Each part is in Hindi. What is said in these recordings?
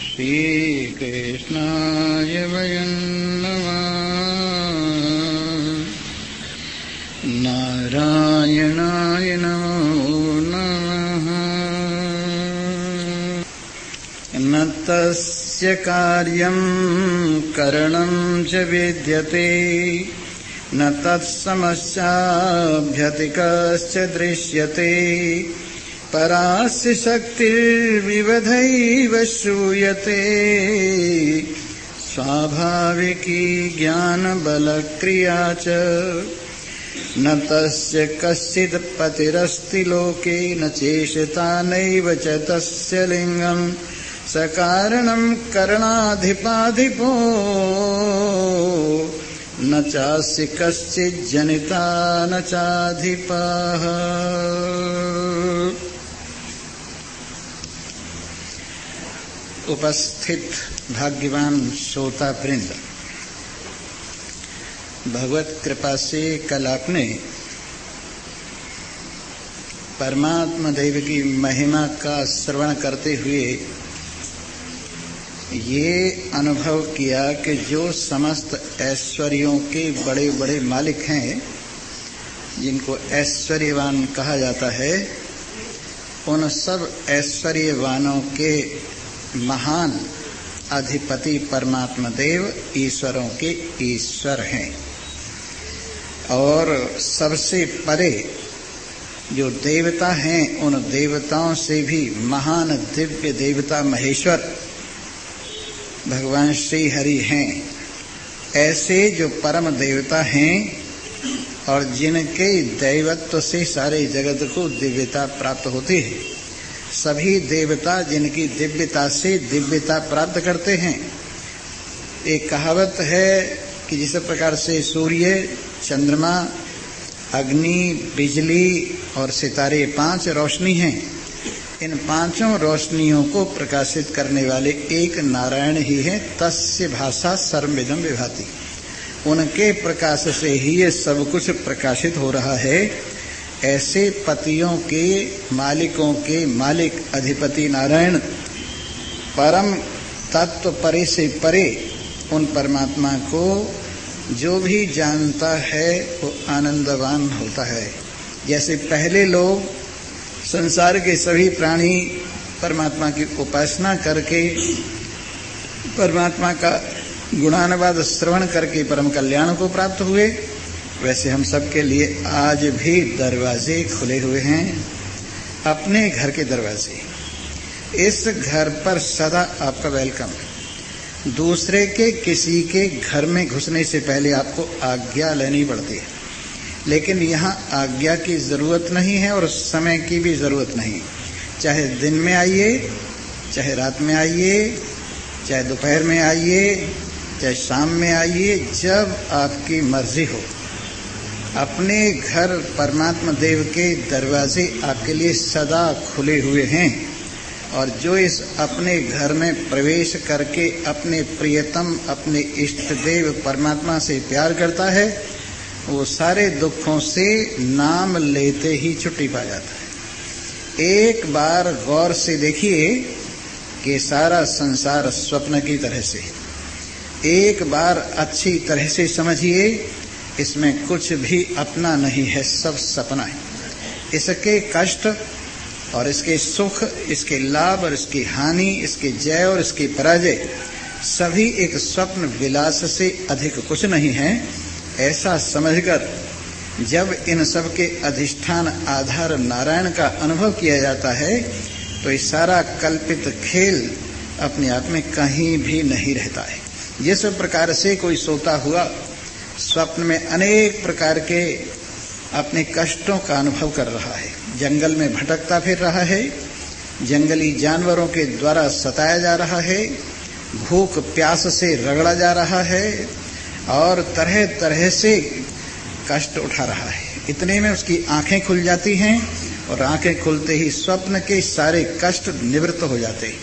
श्रीकृष्णाय वयं नमः। नारायणाय नमो नमः। न तस्य कार्यं करणं च विद्यते, न तत्समस्याभ्यतिकश्च दृश्यते। परास्य शक्तिर्विविधैव श्रूयते, स्वाभाविकी ज्ञानबलक्रिया च। न तस्य कश्चित् पतिरस्ति लोके, न चेष्टा नैव च तस्य लिङ्गम्। सकारणं करणाधिपाधिपो, न चास्य कश्चित् जनिता न चाधिपः। उपस्थित भाग्यवान श्रोता वृंद, भगवत कृपा से कल आपने परमात्मा देव की महिमा का श्रवण करते हुए ये अनुभव किया कि जो समस्त ऐश्वर्यों के बड़े बड़े मालिक हैं, जिनको ऐश्वर्यवान कहा जाता है, उन सब ऐश्वर्यवानों के महान अधिपति परमात्मा देव ईश्वरों के ईश्वर हैं। और सबसे परे जो देवता हैं, उन देवताओं से भी महान दिव्य देवता महेश्वर भगवान श्री हरि हैं। ऐसे जो परम देवता हैं और जिनके दैवत्व से सारे जगत को दिव्यता प्राप्त होती है, सभी देवता जिनकी दिव्यता से दिव्यता प्राप्त करते हैं। एक कहावत है कि जिस प्रकार से सूर्य, चंद्रमा, अग्नि, बिजली और सितारे 5 रोशनी हैं, इन 5 रोशनियों को प्रकाशित करने वाले एक नारायण ही हैं। तस्य भाषा सर्वमिदं विभाति। उनके प्रकाश से ही ये सब कुछ प्रकाशित हो रहा है। ऐसे पतियों के, मालिकों के मालिक अधिपति नारायण, परम तत्व परे से परे उन परमात्मा को जो भी जानता है वो आनंदवान होता है। जैसे पहले लोग संसार के सभी प्राणी परमात्मा की उपासना करके, परमात्मा का गुणानुवाद श्रवण करके परम कल्याण को प्राप्त हुए, वैसे हम सबके लिए आज भी दरवाजे खुले हुए हैं, अपने घर के दरवाजे। इस घर पर सदा आपका वेलकम। दूसरे के किसी के घर में घुसने से पहले आपको आज्ञा लेनी पड़ती है, लेकिन यहाँ आज्ञा की जरूरत नहीं है और समय की भी जरूरत नहीं। चाहे दिन में आइए, चाहे रात में आइए, चाहे दोपहर में आइए, चाहे शाम में आइए, जब आपकी मर्जी हो। अपने घर परमात्मा देव के दरवाजे आपके लिए सदा खुले हुए हैं। और जो इस अपने घर में प्रवेश करके अपने प्रियतम, अपने इष्ट देव परमात्मा से प्यार करता है, वो सारे दुखों से नाम लेते ही छुट्टी पा जाता है। एक बार गौर से देखिए कि सारा संसार स्वप्न की तरह से, एक बार अच्छी तरह से समझिए, इसमें कुछ भी अपना नहीं है, सब सपना है। इसके कष्ट और इसके सुख, इसके लाभ और इसकी हानि, इसके जय और इसकी पराजय, सभी एक स्वप्न विलास से अधिक कुछ नहीं है। ऐसा समझकर जब इन सब के अधिष्ठान आधार नारायण का अनुभव किया जाता है, तो ये सारा कल्पित खेल अपने आप में कहीं भी नहीं रहता है। जिस प्रकार से कोई सोता हुआ स्वप्न में अनेक प्रकार के अपने कष्टों का अनुभव कर रहा है, जंगल में भटकता फिर रहा है, जंगली जानवरों के द्वारा सताया जा रहा है, भूख प्यास से रगड़ा जा रहा है और तरह तरह से कष्ट उठा रहा है। इतने में उसकी आंखें खुल जाती हैं और आंखें खुलते ही स्वप्न के सारे कष्ट निवृत्त हो जाते हैं।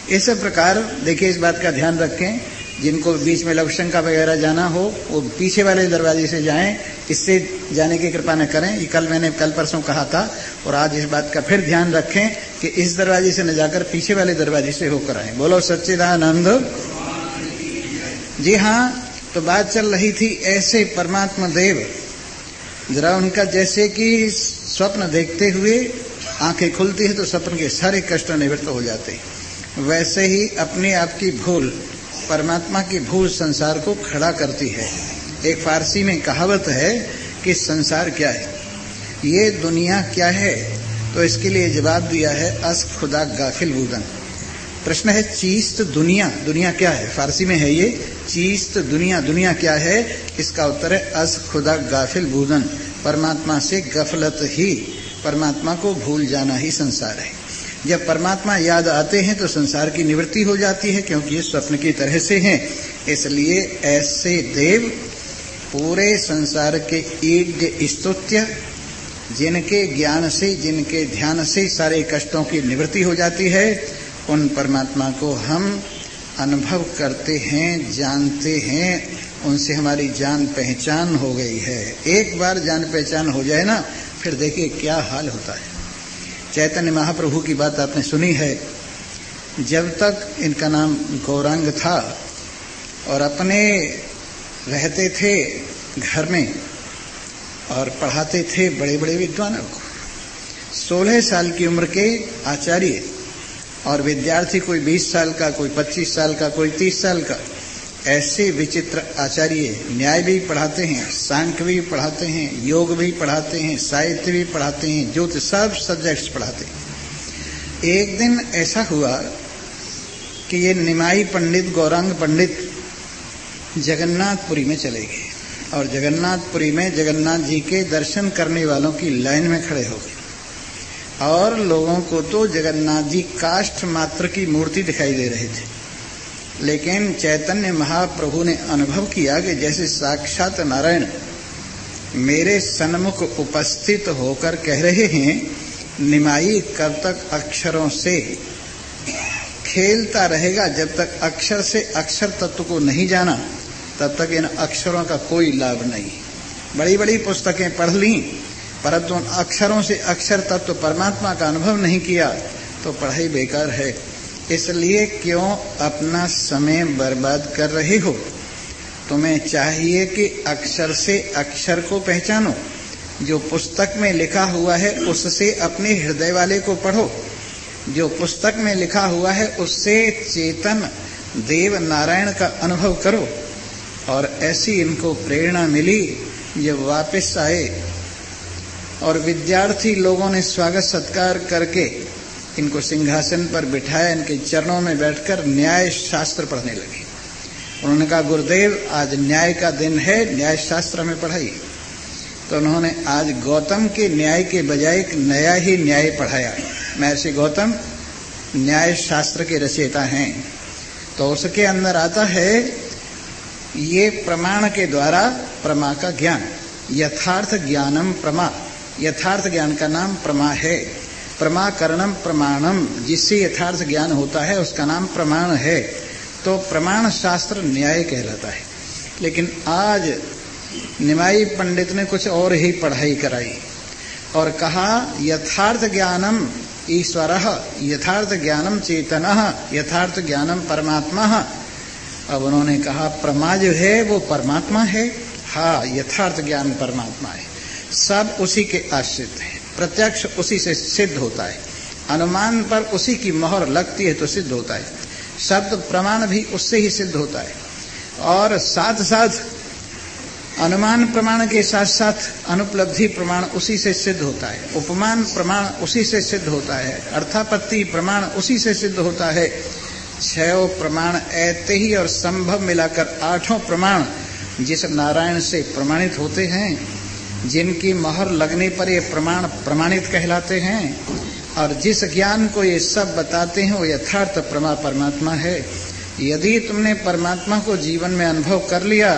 इस प्रकार देखिए, इस बात का ध्यान रखें, जिनको बीच में लवशंका वगैरह जाना हो वो पीछे वाले दरवाजे से जाएं, इससे जाने की कृपा न करें। ये मैंने कल परसों कहा था और आज इस बात का फिर ध्यान रखें कि कि इस दरवाजे से न जाकर पीछे वाले दरवाजे से होकर आए। बोलो सच्चिदानंद। जी हाँ, तो बात चल रही थी ऐसे परमात्मा देव, जरा उनका जैसे कि स्वप्न देखते हुए आंखें खुलती है तो स्वप्न के सारे कष्ट निवृत्त हो जाते हैं, वैसे ही अपने आप की भूल, परमात्मा की भूल संसार को खड़ा करती है। एक फारसी में कहावत है कि संसार क्या है, ये दुनिया क्या है, तो इसके लिए जवाब दिया है अस खुदा गाफिल बूदन। प्रश्न है चीस्त दुनिया, दुनिया क्या है? फारसी में है ये चीस्त दुनिया, दुनिया क्या है? इसका उत्तर है अस खुदा गाफिल बूदन, परमात्मा से गफलत ही, परमात्मा को भूल जाना ही संसार है। जब परमात्मा याद आते हैं तो संसार की निवृत्ति हो जाती है, क्योंकि ये स्वप्न की तरह से हैं। इसलिए ऐसे देव पूरे संसार के ईड्य स्तुत्य, जिनके ज्ञान से, जिनके ध्यान से सारे कष्टों की निवृत्ति हो जाती है, उन परमात्मा को हम अनुभव करते हैं, जानते हैं, उनसे हमारी जान पहचान हो गई है। एक बार जान पहचान हो जाए ना, फिर देखिए क्या हाल होता है। चैतन्य महाप्रभु की बात आपने सुनी है, जब तक इनका नाम गौरांग था और अपने रहते थे घर में और पढ़ाते थे बड़े बड़े विद्वानों को, 16 साल की उम्र के आचार्य और विद्यार्थी, कोई 20 साल का, कोई 25 साल का, कोई 30 साल का, ऐसे विचित्र आचार्य न्याय भी पढ़ाते हैं, सांख्य भी पढ़ाते हैं, योग भी पढ़ाते हैं, साहित्य भी पढ़ाते हैं, ज्योतिष, सब सब्जेक्ट्स पढ़ाते हैं। एक दिन ऐसा हुआ कि ये निमाई पंडित, गौरांग पंडित जगन्नाथपुरी में चले गए और जगन्नाथपुरी में जगन्नाथ जी के दर्शन करने वालों की लाइन में खड़े हो गए और लोगों को तो जगन्नाथ जी काष्ठ मात्र की मूर्ति दिखाई दे रहे थे, लेकिन चैतन्य महाप्रभु ने अनुभव किया कि जैसे साक्षात नारायण मेरे सन्मुख उपस्थित होकर कह रहे हैं, निमाई कब तक अक्षरों से खेलता रहेगा, जब तक अक्षर से अक्षर तत्व को नहीं जाना तब तक इन अक्षरों का कोई लाभ नहीं। बड़ी बड़ी पुस्तकें पढ़ ली, परंतु उन अक्षरों से अक्षर तत्व परमात्मा का अनुभव नहीं किया तो पढ़ाई बेकार है। इसलिए क्यों अपना समय बर्बाद कर रहे हो? तुम्हें चाहिए कि अक्षर से अक्षर को पहचानो, जो पुस्तक में लिखा हुआ है उससे अपने हृदय वाले को पढ़ो, जो पुस्तक में लिखा हुआ है उससे चेतन देव नारायण का अनुभव करो। और ऐसी इनको प्रेरणा मिली, जब वापस आए और विद्यार्थी लोगों ने स्वागत सत्कार करके इनको सिंहासन पर बिठाया, इनके चरणों में बैठकर न्याय शास्त्र पढ़ने लगे। उन्होंने कहा, गुरुदेव आज न्याय का दिन है, न्याय शास्त्र में पढ़ाइए। तो उन्होंने आज गौतम के न्याय के बजाय एक नया ही न्याय पढ़ाया। महर्षि गौतम न्याय शास्त्र के रचयिता हैं, तो उसके अंदर आता है ये प्रमाण के द्वारा प्रमा का ज्ञान, यथार्थ ज्ञानम प्रमा, यथार्थ ज्ञान का नाम प्रमा है। प्रमाकरणम प्रमाणम, जिससे यथार्थ ज्ञान होता है उसका नाम प्रमाण है। तो प्रमाण शास्त्र न्याय कहलाता है। लेकिन आज निमाई पंडित ने कुछ और ही पढ़ाई कराई और कहा यथार्थ ज्ञानम ईश्वरः, यथार्थ ज्ञानम चेतनः, यथार्थ ज्ञानम परमात्मा। अब उन्होंने कहा प्रमा जो है वो परमात्मा है। हाँ, यथार्थ ज्ञान परमात्मा है, सब उसी के आश्रित है, प्रत्यक्ष उसी से सिद्ध होता है, अनुमान पर उसी की मोहर लगती है तो सिद्ध होता है, शब्द प्रमाण भी उससे ही सिद्ध होता है। और साथ साथ अनुमान प्रमाण के साथ साथ अनुपलब्धि प्रमाण उसी से सिद्ध होता है, उपमान प्रमाण उसी से सिद्ध होता है, अर्थापत्ति प्रमाण उसी से सिद्ध होता है। 6 प्रमाण ऐते ही और संभव मिलाकर 8 प्रमाण जिस नारायण से प्रमाणित होते हैं, जिनकी मोहर लगने पर ये प्रमाण प्रमाणित कहलाते हैं, और जिस ज्ञान को ये सब बताते हैं वो यथार्थ प्रमा परमात्मा है। यदि तुमने परमात्मा को जीवन में अनुभव कर लिया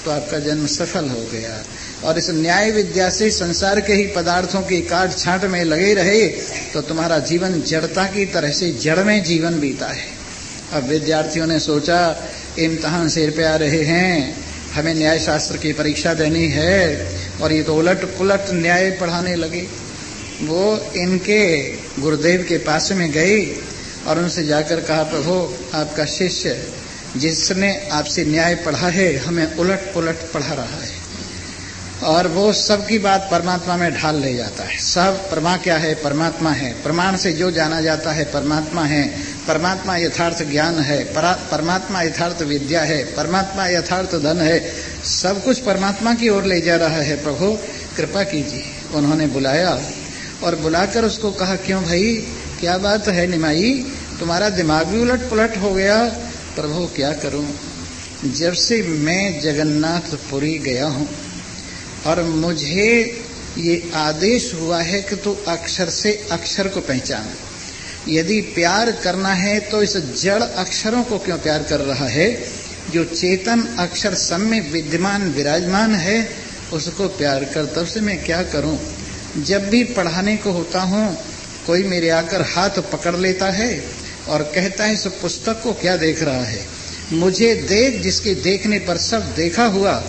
तो आपका जन्म सफल हो गया। और इस न्याय विद्या से संसार के ही पदार्थों की काट छांट में लगे रहे तो तुम्हारा जीवन जड़ता की तरह से जड़ में जीवन बीता है। अब विद्यार्थियों ने सोचा इम्तहान सिर पे आ रहे हैं, हमें न्याय शास्त्र की परीक्षा देनी है, और ये तो उलट पुलट न्याय पढ़ाने लगे। वो इनके गुरुदेव के पास में गई और उनसे जाकर कहा, प्रभु आपका शिष्य जिसने आपसे न्याय पढ़ा है हमें उलट पुलट पढ़ा रहा है, और वो सबकी बात परमात्मा में ढाल ले जाता है। सब परमा क्या है? परमात्मा है। प्रमाण से जो जाना जाता है परमात्मा है। परमात्मा यथार्थ ज्ञान है, परमात्मा यथार्थ विद्या है, परमात्मा यथार्थ धन है, सब कुछ परमात्मा की ओर ले जा रहा है। प्रभु कृपा कीजिए। उन्होंने बुलाया और बुलाकर उसको कहा, क्यों भाई, क्या बात है निमाई, तुम्हारा दिमाग भी उलट पुलट हो गया? प्रभु क्या करूं, जब से मैं जगन्नाथपुरी गया हूं और मुझे ये आदेश हुआ है कि तू अक्षर से अक्षर को पहचान। यदि प्यार करना है तो इस जड़ अक्षरों को क्यों प्यार कर रहा है? जो चेतन अक्षर सब में विद्यमान विराजमान है उसको प्यार कर। तब से मैं क्या करूं, जब भी पढ़ाने को होता हूं कोई मेरे आकर हाथ पकड़ लेता है और कहता है इस पुस्तक को क्या देख रहा है? मुझे देख, जिसके देखने पर सब देखा हुआ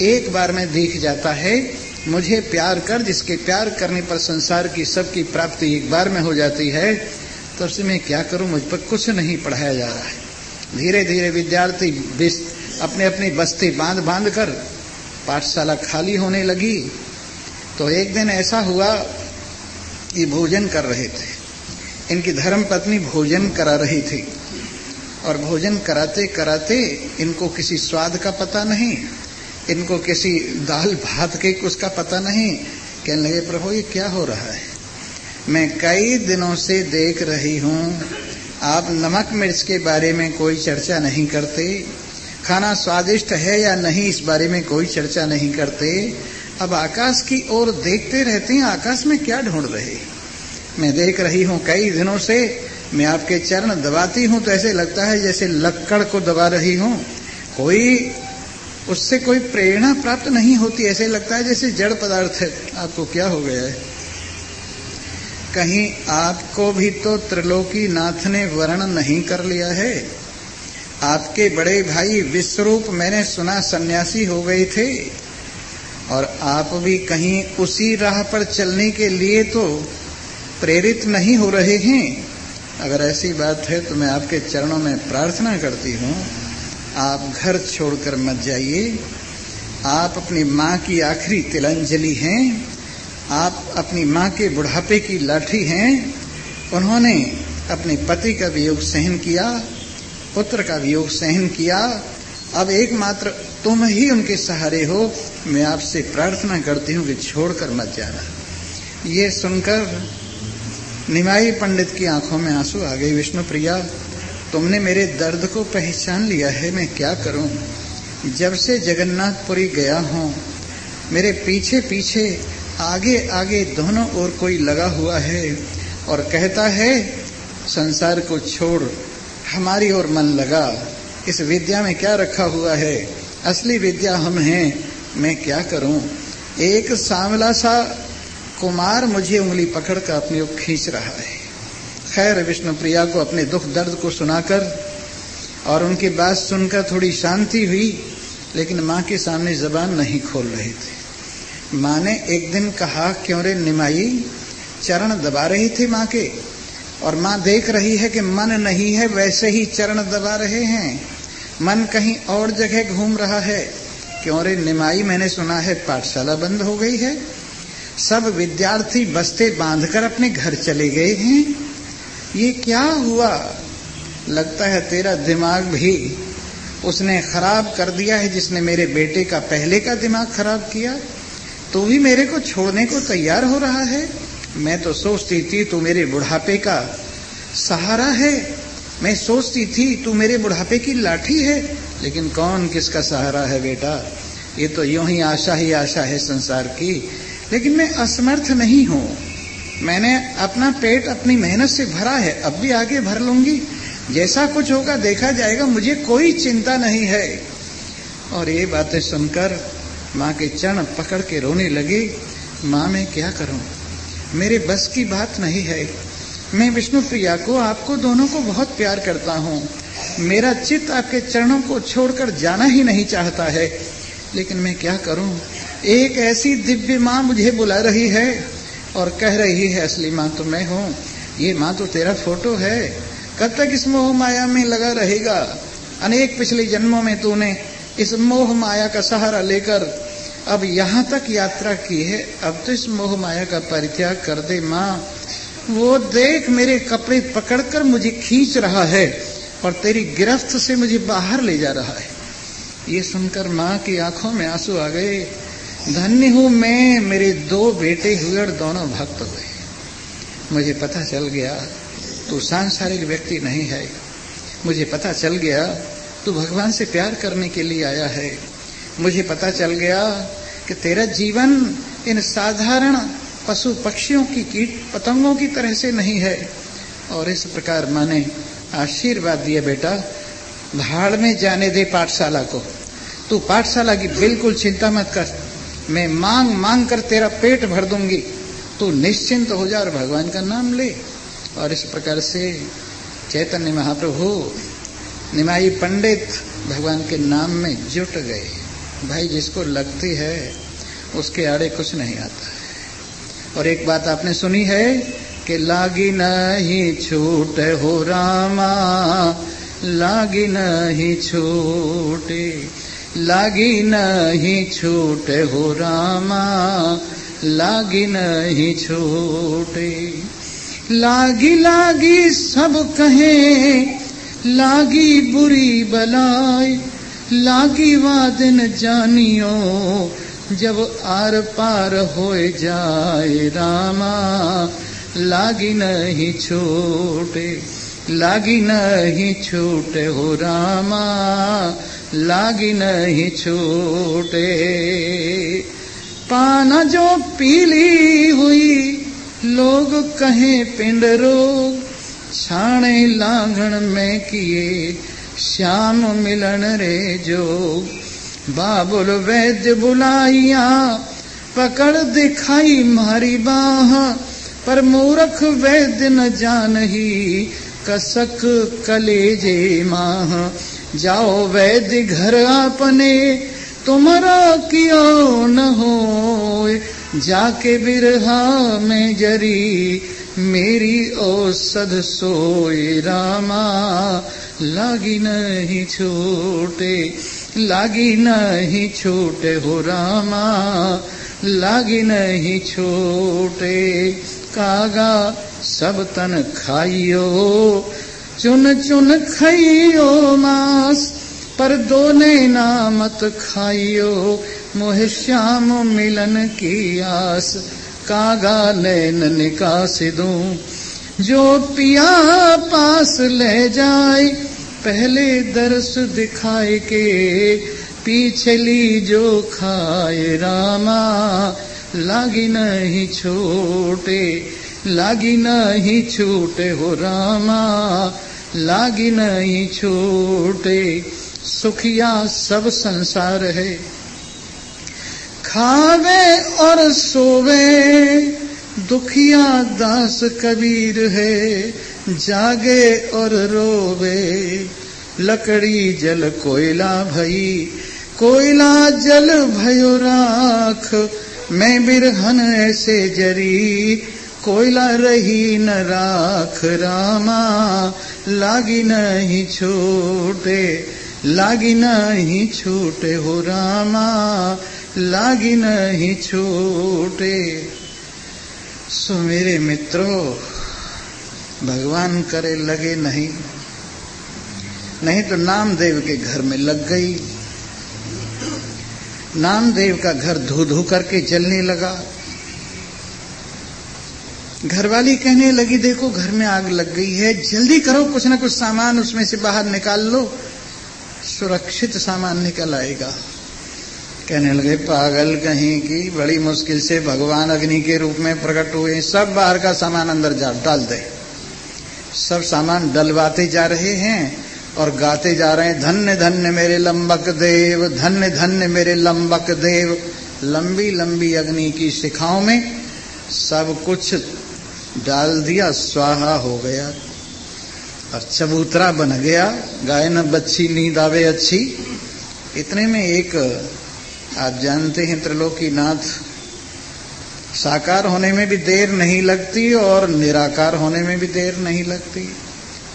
एक बार में दिख जाता है। मुझे प्यार कर, जिसके प्यार करने पर संसार की सबकी प्राप्ति एक बार में हो जाती है। तो उससे मैं क्या करूं, मुझ पर कुछ नहीं पढ़ाया जा रहा है। धीरे धीरे विद्यार्थी अपने अपनी बस्ती बांध बांध कर पाठशाला खाली होने लगी। तो एक दिन ऐसा हुआ, ये भोजन कर रहे थे, इनकी धर्म पत्नी भोजन करा रही थी, और भोजन कराते कराते इनको किसी स्वाद का पता नहीं, इनको किसी दाल भात के उसका पता नहीं। कहने लगे, प्रभु ये क्या हो रहा है? मैं कई दिनों से देख रही हूँ आप नमक मिर्च के बारे में कोई चर्चा नहीं करते, खाना स्वादिष्ट है या नहीं इस बारे में कोई चर्चा नहीं करते, अब आकाश की ओर देखते रहते हैं, आकाश में क्या ढूंढ रहे? मैं देख रही हूँ कई दिनों से, मैं आपके चरण दबाती हूँ तो ऐसे लगता है जैसे लक्कड़ को दबा रही हूँ, कोई उससे कोई प्रेरणा प्राप्त नहीं होती, ऐसे लगता है जैसे जड़ पदार्थ है। आपको क्या हो गया है? कहीं आपको भी तो त्रिलोकी नाथ ने वर्ण नहीं कर लिया है? आपके बड़े भाई विश्वरूप मैंने सुना सन्यासी हो गए थे, और आप भी कहीं उसी राह पर चलने के लिए तो प्रेरित नहीं हो रहे हैं? अगर ऐसी बात है तो मैं आपके चरणों में प्रार्थना करती हूँ, आप घर छोड़कर मत जाइए। आप अपनी माँ की आखिरी तिलांजलि हैं, आप अपनी माँ के बुढ़ापे की लाठी हैं। उन्होंने अपने पति का वियोग सहन किया, पुत्र का वियोग सहन किया, अब एकमात्र तुम ही उनके सहारे हो। मैं आपसे प्रार्थना करती हूँ कि छोड़कर मत जाना। ये सुनकर निमाई पंडित की आंखों में आंसू आ गए। विष्णु प्रिया, तुमने मेरे दर्द को पहचान लिया है, मैं क्या करूं? जब से जगन्नाथपुरी गया हूं, मेरे पीछे पीछे आगे आगे दोनों ओर कोई लगा हुआ है और कहता है संसार को छोड़, हमारी ओर मन लगा, इस विद्या में क्या रखा हुआ है, असली विद्या हम हैं। मैं क्या करूं? एक सांवला सा कुमार मुझे उंगली पकड़कर अपनी ओर खींच रहा है। खैर, विष्णु प्रिया को अपने दुख दर्द को सुनाकर और उनकी बात सुनकर थोड़ी शांति हुई, लेकिन माँ के सामने जबान नहीं खोल रहे थे। माँ ने एक दिन कहा, क्यों रे निमाई? चरण दबा रही थी माँ के, और माँ देख रही है कि मन नहीं है, वैसे ही चरण दबा रहे हैं, मन कहीं और जगह घूम रहा है। क्यों रे निमाई, मैंने सुना है पाठशाला बंद हो गई है, सब विद्यार्थी बस्ते बांधकर अपने घर चले गए हैं, ये क्या हुआ? लगता है तेरा दिमाग भी उसने खराब कर दिया है, जिसने मेरे बेटे का पहले का दिमाग खराब किया। तू भी मेरे को छोड़ने को तैयार हो रहा है? मैं तो सोचती थी तू मेरे बुढ़ापे का सहारा है, मैं सोचती थी तू मेरे बुढ़ापे की लाठी है, लेकिन कौन किसका सहारा है बेटा? ये तो यूं ही आशा है संसार की, लेकिन मैं असमर्थ नहीं हूँ। मैंने अपना पेट अपनी मेहनत से भरा है, अब भी आगे भर लूंगी, जैसा कुछ होगा देखा जाएगा, मुझे कोई चिंता नहीं है। और ये बातें सुनकर माँ के चरण पकड़ के रोने लगी। माँ, मैं क्या करूं? मेरे बस की बात नहीं है। मैं विष्णु प्रिया को, आपको दोनों को बहुत प्यार करता हूँ, मेरा चित्त आपके चरणों को छोड़कर जाना ही नहीं चाहता है, लेकिन मैं क्या करूं? एक ऐसी दिव्य माँ मुझे बुला रही है, और कह रही है असली माँ तो मैं हूँ, ये माँ तो तेरा फोटो है। कब तक इस मोह माया में लगा रहेगा? अनेक पिछले जन्मों में तूने इस मोह माया का सहारा लेकर अब यहाँ तक यात्रा की है, अब तो इस मोह माया का परित्याग कर दे माँ। वो देख मेरे कपड़े पकड़कर मुझे खींच रहा है और तेरी गिरफ्त से मुझे बाहर ले जा रहा है। ये सुनकर माँ की आंखों में आंसू आ गए। धन्य हूं मैं, मेरे 2 बेटे हुए और दोनों भक्त हुए। मुझे पता चल गया तू सांसारिक व्यक्ति नहीं है। मुझे पता चल गया तू भगवान से प्यार करने के लिए आया है। मुझे पता चल गया कि तेरा जीवन इन साधारण पशु पक्षियों की कीट पतंगों की तरह से नहीं है। और इस प्रकार माँ ने आशीर्वाद दिया, बेटा भाड़ में जाने दे पाठशाला को, तू पाठशाला की बिल्कुल चिंता मत कर, मैं मांग मांग कर तेरा पेट भर दूंगी, तू निश्चिंत हो जा और भगवान का नाम ले। और इस प्रकार से चैतन्य महाप्रभु निमाई पंडित भगवान के नाम में जुट गए। भाई जिसको लगती है उसके आड़े कुछ नहीं आता है। और एक बात आपने सुनी है कि लागी नहीं छूट हो रामा, लागी नहीं छूटे, लागी नहीं छूट हो रामा, लागी नहीं छूटे। लागी लागी सब कहे, लागी बुरी बलाई, लागी वादन जानियो, जब आर पार हो जाए रामा, लागी नहीं छूटे, लागी नहीं छूटे हो रामा, लागी नहीं छूटे। पाना जो पीली हुई लोग कहें पिंड रोग, छाणे लांघन में किए श्याम मिलन रे जोग। बाबुल वैद्य बुलाइया पकड़ दिखाई मारी बाह, पर मूर्ख वैद्य न जानही कसक कलेजे माह। जाओ वैद्य घर अपने तुम्हारा कियो न होए, जाके बिरहा में जरी मेरी औषध सोए रामा, लागी नहीं छूटे, लागी नहीं छूटे हो रामा, लागी नहीं छूटे। कागा सब तन खाइयो, चुन चुन खाइयो मांस, पर दोने नामत खाइयो, मोह श्याम मिलन की आस। कागा नैन निकास दूं, जो पिया पास ले जाए, पहले दर्श दिखाए के पिछली जो खाए रामा, लागी नहीं छूटे, लागी नहीं छूटे हो रामा, लागी नहीं छूटे। सुखिया सब संसार है, खावे और सोवे, दुखिया दास कबीर है, जागे और रोवे। लकड़ी जल कोयला भई, कोयला जल भयो राख, मैं बिरहन ऐसे जरी, कोयला रही न राख रामा, लागी नहीं छूटे, लागी नहीं छूटे हो रामा, लागी नहीं छूटे। सो मेरे मित्रों, भगवान करे लगे नहीं, नहीं तो नामदेव के घर में लग गई। नामदेव का घर धू धू करके जलने लगा। घरवाली कहने लगी, देखो घर में आग लग गई है, जल्दी करो, कुछ ना कुछ सामान उसमें से बाहर निकाल लो, सुरक्षित सामान निकल आएगा। कहने लगे, पागल कहीं की, बड़ी मुश्किल से भगवान अग्नि के रूप में प्रकट हुए, सब बाहर का सामान अंदर डाल दे। सब सामान डलवाते जा रहे हैं और गाते जा रहे हैं, धन्य धन्य मेरे लंबक देव, धन्य धन्य मेरे लंबक देव। लंबी लंबी अग्नि की शिखाओं में सब कुछ डाल दिया, स्वाहा हो गया और चबूतरा बन गया। गाय न बच्ची नींद आवे अच्छी। इतने में एक, आप जानते हैं त्रिलोकीनाथ साकार होने में भी देर नहीं लगती और निराकार होने में भी देर नहीं लगती।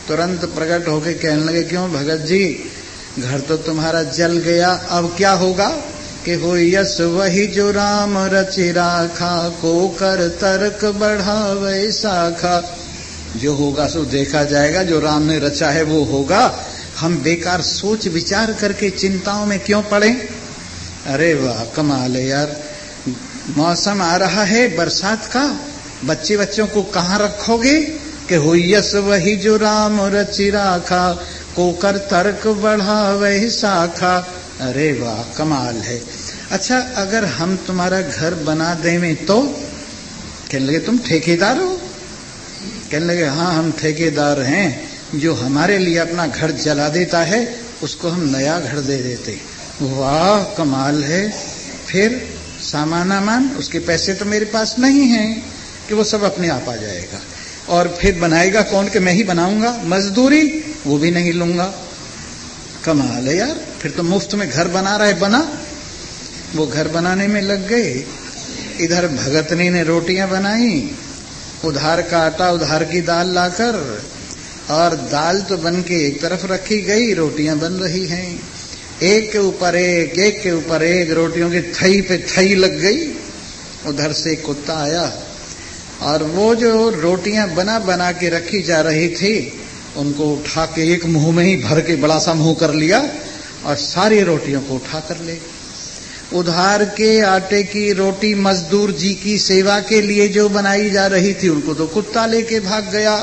तुरंत प्रकट होके कहने लगे, क्यों भगत जी, घर तो तुम्हारा जल गया, अब क्या होगा? कि हो यस वही जो राम रचि राखा, को कर तर्क बढ़ावे शाखा। जो होगा सो देखा जाएगा, जो राम ने रचा है वो होगा। हम बेकार सोच विचार करके चिंताओं में क्यों पड़े? अरे वाह, कमाल है यार। मौसम आ रहा है बरसात का, बच्चों को कहाँ रखोगे? कि हो यस वही जो राम रचि राखा, को कर तर्क बढ़ावे शाखा। अरे वाह, कमाल है। अच्छा, अगर हम तुम्हारा घर बना दें तो? कहने लगे, तुम ठेकेदार हो? कहने लगे, हाँ हम ठेकेदार हैं। जो हमारे लिए अपना घर जला देता है उसको हम नया घर दे देते। वाह, कमाल है। फिर सामान उसके पैसे तो मेरे पास नहीं हैं कि वो सब अपने आप आ जाएगा। और फिर बनाएगा कौन? कि मैं ही बनाऊंगा। मजदूरी वो भी नहीं लूंगा। कमाल है यार। फिर तो मुफ्त में घर बना रहे। बना, वो घर बनाने में लग गए। इधर भगतनी ने रोटियां बनाई, उधार का आटा उधार की दाल लाकर, और दाल तो बन के एक तरफ रखी गई, रोटियां बन रही हैं। एक के ऊपर एक, एक के ऊपर एक, रोटियों की थई पे थई लग गई। उधर से कुत्ता आया और वो जो रोटियां बना बना के रखी जा रही थी उनको उठा के एक मुंह में ही भर के बड़ा सा मुंह कर लिया और सारी रोटियों को उठा कर ले। उधार के आटे की रोटी मजदूर जी की सेवा के लिए जो बनाई जा रही थी उनको तो कुत्ता लेके भाग गया।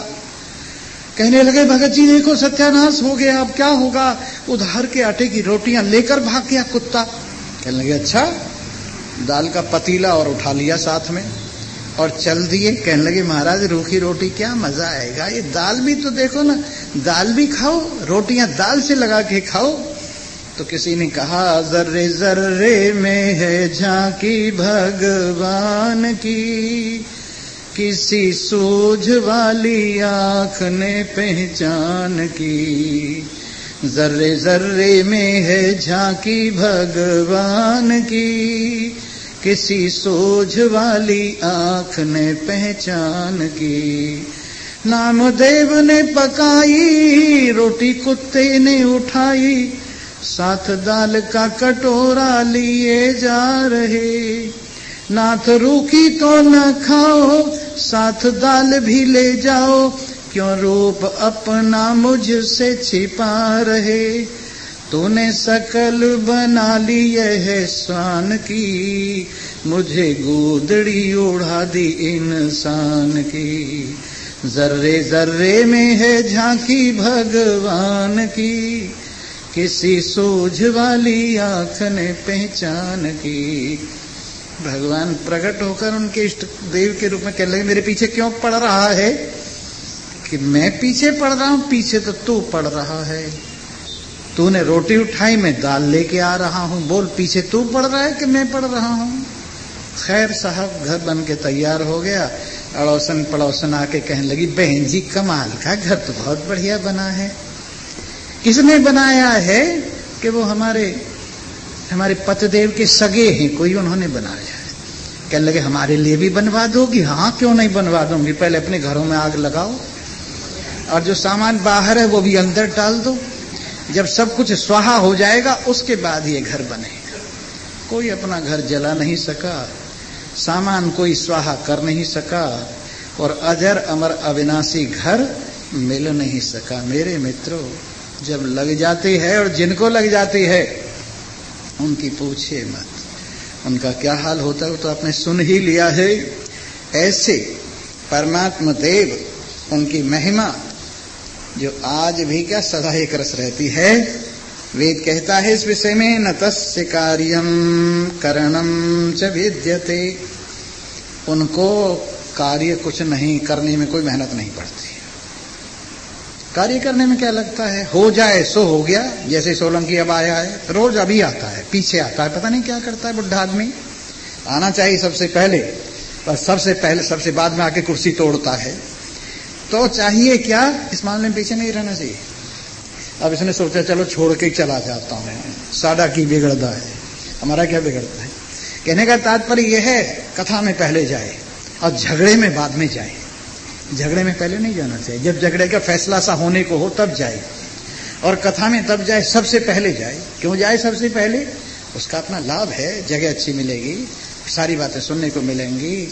कहने लगे, भगत जी देखो सत्यानाश हो गया, अब क्या होगा? उधार के आटे की रोटियां लेकर भाग गया कुत्ता। कहने लगे, अच्छा। दाल का पतीला और उठा लिया साथ में और चल दिए। कहने लगे, महाराज रूखी रोटी क्या मजा आएगा, ये दाल भी तो देखो ना, दाल भी खाओ, रोटियां दाल से लगा के खाओ। तो किसी ने कहा, जर्रे जर्रे में है झांकी भगवान की, किसी सूझ वाली आँख ने पहचान की। जर्रे जर्रे में है झांकी भगवान की, किसी सूझ वाली आँख ने पहचान की। नामदेव ने पकाई रोटी, कुत्ते ने उठाई, साथ दाल का कटोरा लिए जा रहे। नाथ रूखी तो न खाओ, साथ दाल भी ले जाओ, क्यों रूप अपना मुझसे छिपा रहे। तूने सकल बना ली है स्वान की, मुझे गोदड़ी उड़ा दी इंसान की। जर्रे जर्रे में है झांकी भगवान की, किसी सूझ वाली आँख ने पहचान की। भगवान प्रकट होकर उनके इष्ट देव के रूप में कहने लगे, मेरे पीछे क्यों पड़ रहा है? कि मैं पीछे पड़ रहा हूं? पीछे तो तू पड़ रहा है। तूने रोटी उठाई, मैं दाल लेके आ रहा हूं। बोल, पीछे तू पड़ रहा है कि मैं पड़ रहा हूं? खैर साहब, घर बन के तैयार हो गया। अड़ोसन पड़ोसन आके कहने लगी, बहन जी कमाल का घर तो बहुत बढ़िया बना है। किसने बनाया है? कि वो हमारे पतिदेव के सगे हैं, कोई उन्होंने बनाया है। कहने लगे, हमारे लिए भी बनवा दोगी? हाँ क्यों नहीं बनवा दूंगी, पहले अपने घरों में आग लगाओ और जो सामान बाहर है वो भी अंदर डाल दो। जब सब कुछ स्वाहा हो जाएगा उसके बाद ये घर बनेगा। कोई अपना घर जला नहीं सका, सामान कोई स्वाहा कर नहीं सका, और अजर अमर अविनाशी घर मिल नहीं सका। मेरे मित्रों, जब लग जाती है, और जिनको लग जाती है उनकी पूछिए मत, उनका क्या हाल होता है वो तो आपने सुन ही लिया है। ऐसे परमात्मा देव, उनकी महिमा जो आज भी क्या सदा एक रस रहती है। वेद कहता है इस विषय में, न तस्य कार्यम करणम च विद्यते। उनको कार्य कुछ नहीं करने में कोई मेहनत नहीं पड़ती। कार्य करने में क्या लगता है, हो जाए सो हो गया। जैसे सोलंकी अब आया है, रोज अभी आता है, पीछे आता है, पता नहीं क्या करता है बुढ़ा आदमी। आना चाहिए सबसे पहले, पर सबसे बाद में आके कुर्सी तोड़ता है। तो चाहिए क्या, इस मामले में पीछे नहीं रहना चाहिए। अब इसने सोचा चलो छोड़ के चला जाता हूँ, साडा की बिगड़ता है, हमारा क्या बिगड़ता है। कहने का तात्पर्य यह है, कथा में पहले जाए और झगड़े में बाद में जाए। झगड़े में पहले नहीं जाना चाहिए, जब झगड़े का फैसला सा होने को हो तब जाए, और कथा में तब जाए, सबसे पहले जाए। क्यों जाए सबसे पहले? उसका अपना लाभ है, जगह अच्छी मिलेगी, सारी बातें सुनने को मिलेंगी।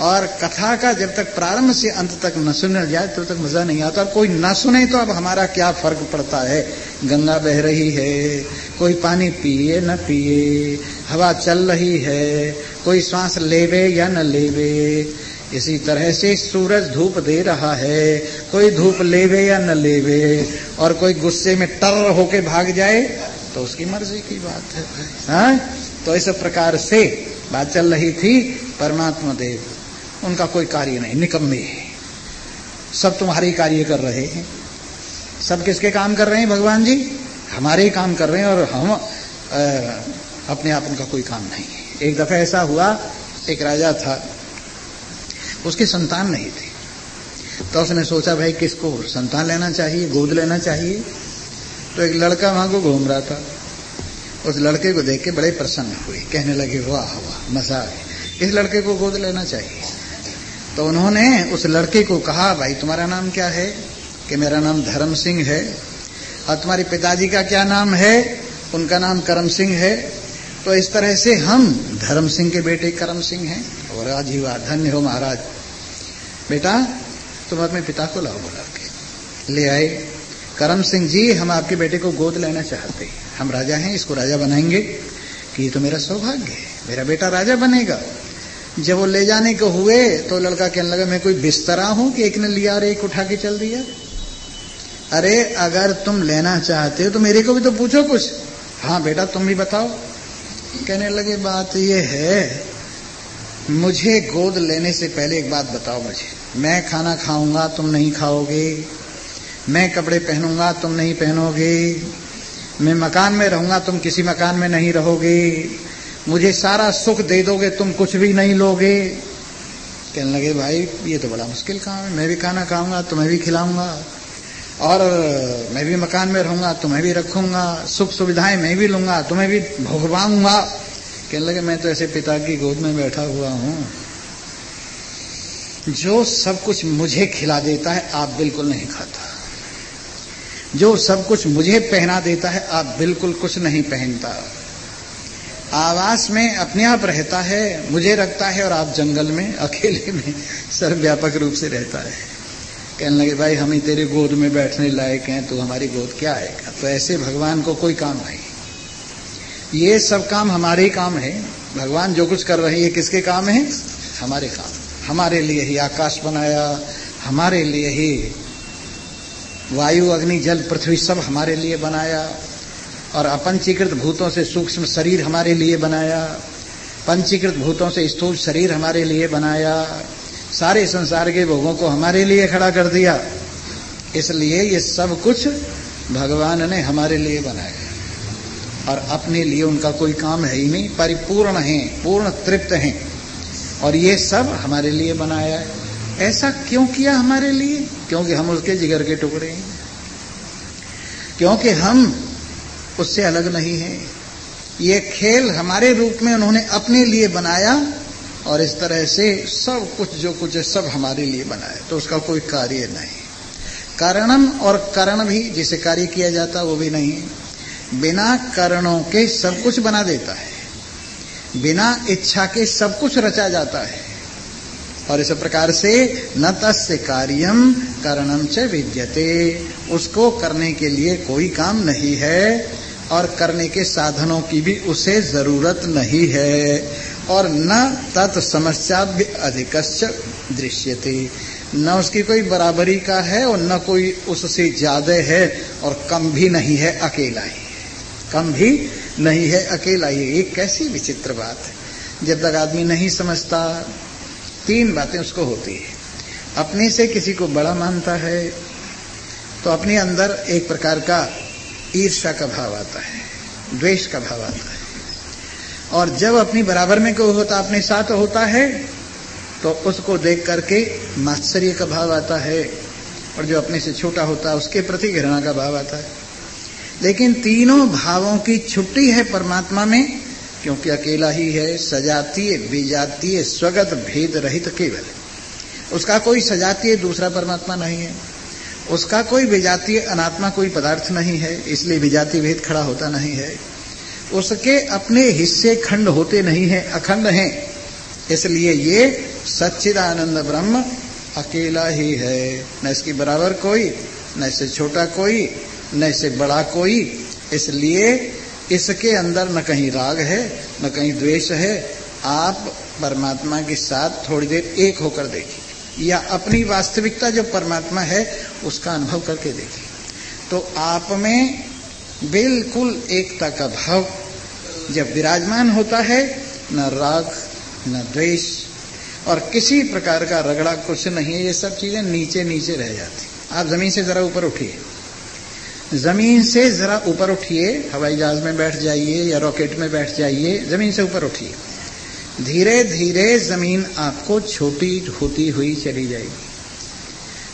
और कथा का जब तक प्रारंभ से अंत तक न सुना जाए तब तक मजा नहीं आता। कोई न सुने तो अब हमारा क्या फर्क पड़ता है? गंगा बह रही है, कोई पानी पिए न पिए, हवा चल रही है, कोई श्वास लेवे या न लेवे। इसी तरह से सूरज धूप दे रहा है, कोई धूप लेवे या न लेवे, और कोई गुस्से में टर होके भाग जाए तो उसकी मर्जी की बात है। हाँ? तो इस प्रकार से बात चल रही थी। परमात्मा देव, उनका कोई कार्य नहीं, निकम्मे है, सब तुम्हारे कार्य कर रहे हैं। सब किसके काम कर रहे हैं? भगवान जी हमारे ही काम कर रहे हैं, और हम अपने आप उनका कोई काम नहीं है। एक दफा ऐसा हुआ, एक राजा था, उसकी संतान नहीं थी, तो उसने सोचा भाई किसको संतान लेना चाहिए, गोद लेना चाहिए। तो एक लड़का वहां को घूम रहा था, उस लड़के को देख के बड़े प्रसन्न हुए, कहने लगे वाह वाह मजा है, इस लड़के को गोद लेना चाहिए। तो उन्होंने उस लड़के को कहा, भाई तुम्हारा नाम क्या है? कि मेरा नाम धर्म सिंह है। और तुम्हारे पिताजी का क्या नाम है? उनका नाम करम सिंह है। तो इस तरह से हम धर्म सिंह के बेटे करम सिंह हैं। और आज ही वाह, धन्य हो महाराज। बेटा तुम अपने पिता को लाओ बुला के। ले आए। करम सिंह जी, हम आपके बेटे को गोद लेना चाहते हैं, हम राजा हैं, इसको राजा बनाएंगे। कि ये तो मेरा सौभाग्य है, मेरा बेटा राजा बनेगा। जब वो ले जाने को हुए तो लड़का कहने लगा, मैं कोई बिस्तरा हूं कि एक ने लिया और एक उठा के चल दिया? अरे अगर तुम लेना चाहते हो तो मेरे को भी तो पूछो कुछ। हाँ बेटा तुम भी बताओ। कहने लगे, बात ये है, मुझे गोद लेने से पहले एक बात बताओ मुझे। मैं खाना खाऊंगा तुम नहीं खाओगे, मैं कपड़े पहनूंगा तुम नहीं पहनोगे, मैं मकान में रहूंगा तुम किसी मकान में नहीं रहोगे, मुझे सारा सुख दे दोगे तुम कुछ भी नहीं लोगे। कहने लगे, भाई ये तो बड़ा मुश्किल काम है, मैं भी खाना खाऊंगा तुम्हें भी खिलाऊंगा, और मैं भी मकान में रहूंगा तुम्हें भी रखूंगा, सुख सुविधाएं मैं भी लूंगा तुम्हें भी भोगवाऊंगा। कहने लगे, मैं तो ऐसे पिता की गोद में बैठा हुआ हूं जो सब कुछ मुझे खिला देता है आप बिल्कुल नहीं खाता, जो सब कुछ मुझे पहना देता है आप बिल्कुल कुछ नहीं पहनता, आवास में अपने आप रहता है, मुझे रखता है, और आप जंगल में अकेले में सर्वव्यापक रूप से रहता है। कहने लगे, भाई हम ही तेरे गोद में बैठने लायक हैं, तो हमारी गोद क्या आएगा? तो ऐसे भगवान को कोई काम नहीं, ये सब काम हमारे ही काम है। भगवान जो कुछ कर रही है किसके काम है? हमारे काम। हमारे लिए ही आकाश बनाया, हमारे लिए ही वायु अग्नि जल पृथ्वी सब हमारे लिए बनाया, और अपंचीकृत भूतों से सूक्ष्म शरीर हमारे लिए बनाया, पंचीकृत भूतों से स्थूल शरीर हमारे लिए बनाया, सारे संसार के भोगों को हमारे लिए खड़ा कर दिया। इसलिए ये सब कुछ भगवान ने हमारे लिए बनाया, और अपने लिए उनका कोई काम है ही नहीं, परिपूर्ण हैं, पूर्ण तृप्त हैं, और ये सब हमारे लिए बनाया है। ऐसा क्यों किया हमारे लिए? क्योंकि हम उसके जिगर के टुकड़े हैं, क्योंकि हम उससे अलग नहीं हैं। ये खेल हमारे रूप में उन्होंने अपने लिए बनाया, और इस तरह से सब कुछ जो कुछ है सब हमारे लिए बनाया, तो उसका कोई कार्य नहीं। कारणम और करण भी जिसे कार्य किया जाता वो भी नहीं। बिना कारणों के सब कुछ बना देता है, बिना इच्छा के सब कुछ रचा जाता है। और इस प्रकार से न तस्य कार्यम कारणम च विद्यते, उसको करने के लिए कोई काम नहीं है, और करने के साधनों की भी उसे जरूरत नहीं है, और न तत्समस्याभ्य अधिकश्च दृश्यते, न उसकी कोई बराबरी का है और न कोई उससे ज्यादा है, और कम भी नहीं है, अकेला ही, कम भी नहीं है, अकेला ही। एक कैसी विचित्र बात है। जब तक आदमी नहीं समझता, तीन बातें उसको होती है। अपने से किसी को बड़ा मानता है तो अपने अंदर एक प्रकार का ईर्ष्या का भाव आता है, द्वेष का भाव आता है, और जब अपनी बराबर में कोई होता, अपने साथ होता है, तो उसको देख करके मात्सर्य का भाव आता है, और जो अपने से छोटा होता है उसके प्रति घृणा का भाव आता है। लेकिन तीनों भावों की छुट्टी है परमात्मा में, क्योंकि अकेला ही है, सजातीय विजातीय स्वगत भेद रहित केवल। उसका कोई सजातीय दूसरा परमात्मा नहीं है, उसका कोई विजातीय अनात्मा कोई पदार्थ नहीं है, इसलिए विजातीय भेद खड़ा होता नहीं है। उसके अपने हिस्से खंड होते नहीं है, अखंड हैं, इसलिए ये सच्चिदानंद ब्रह्म अकेला ही है, न इसकी बराबर कोई, न इससे छोटा कोई, न इससे बड़ा कोई। इसलिए इसके अंदर न कहीं राग है, न कहीं द्वेष है। आप परमात्मा के साथ थोड़ी देर एक होकर देखिए, या अपनी वास्तविकता जो परमात्मा है उसका अनुभव करके देखिए, तो आप में बिल्कुल एकता का भाव जब विराजमान होता है, न राग न द्वेष और किसी प्रकार का रगड़ा कुछ नहीं है। ये सब चीजें नीचे नीचे रह जाती। आप जमीन से जरा ऊपर उठिए, जमीन से जरा ऊपर उठिए, हवाई जहाज में बैठ जाइए या रॉकेट में बैठ जाइए, जमीन से ऊपर उठिए, धीरे धीरे जमीन आपको छोटी होती हुई चली जाएगी।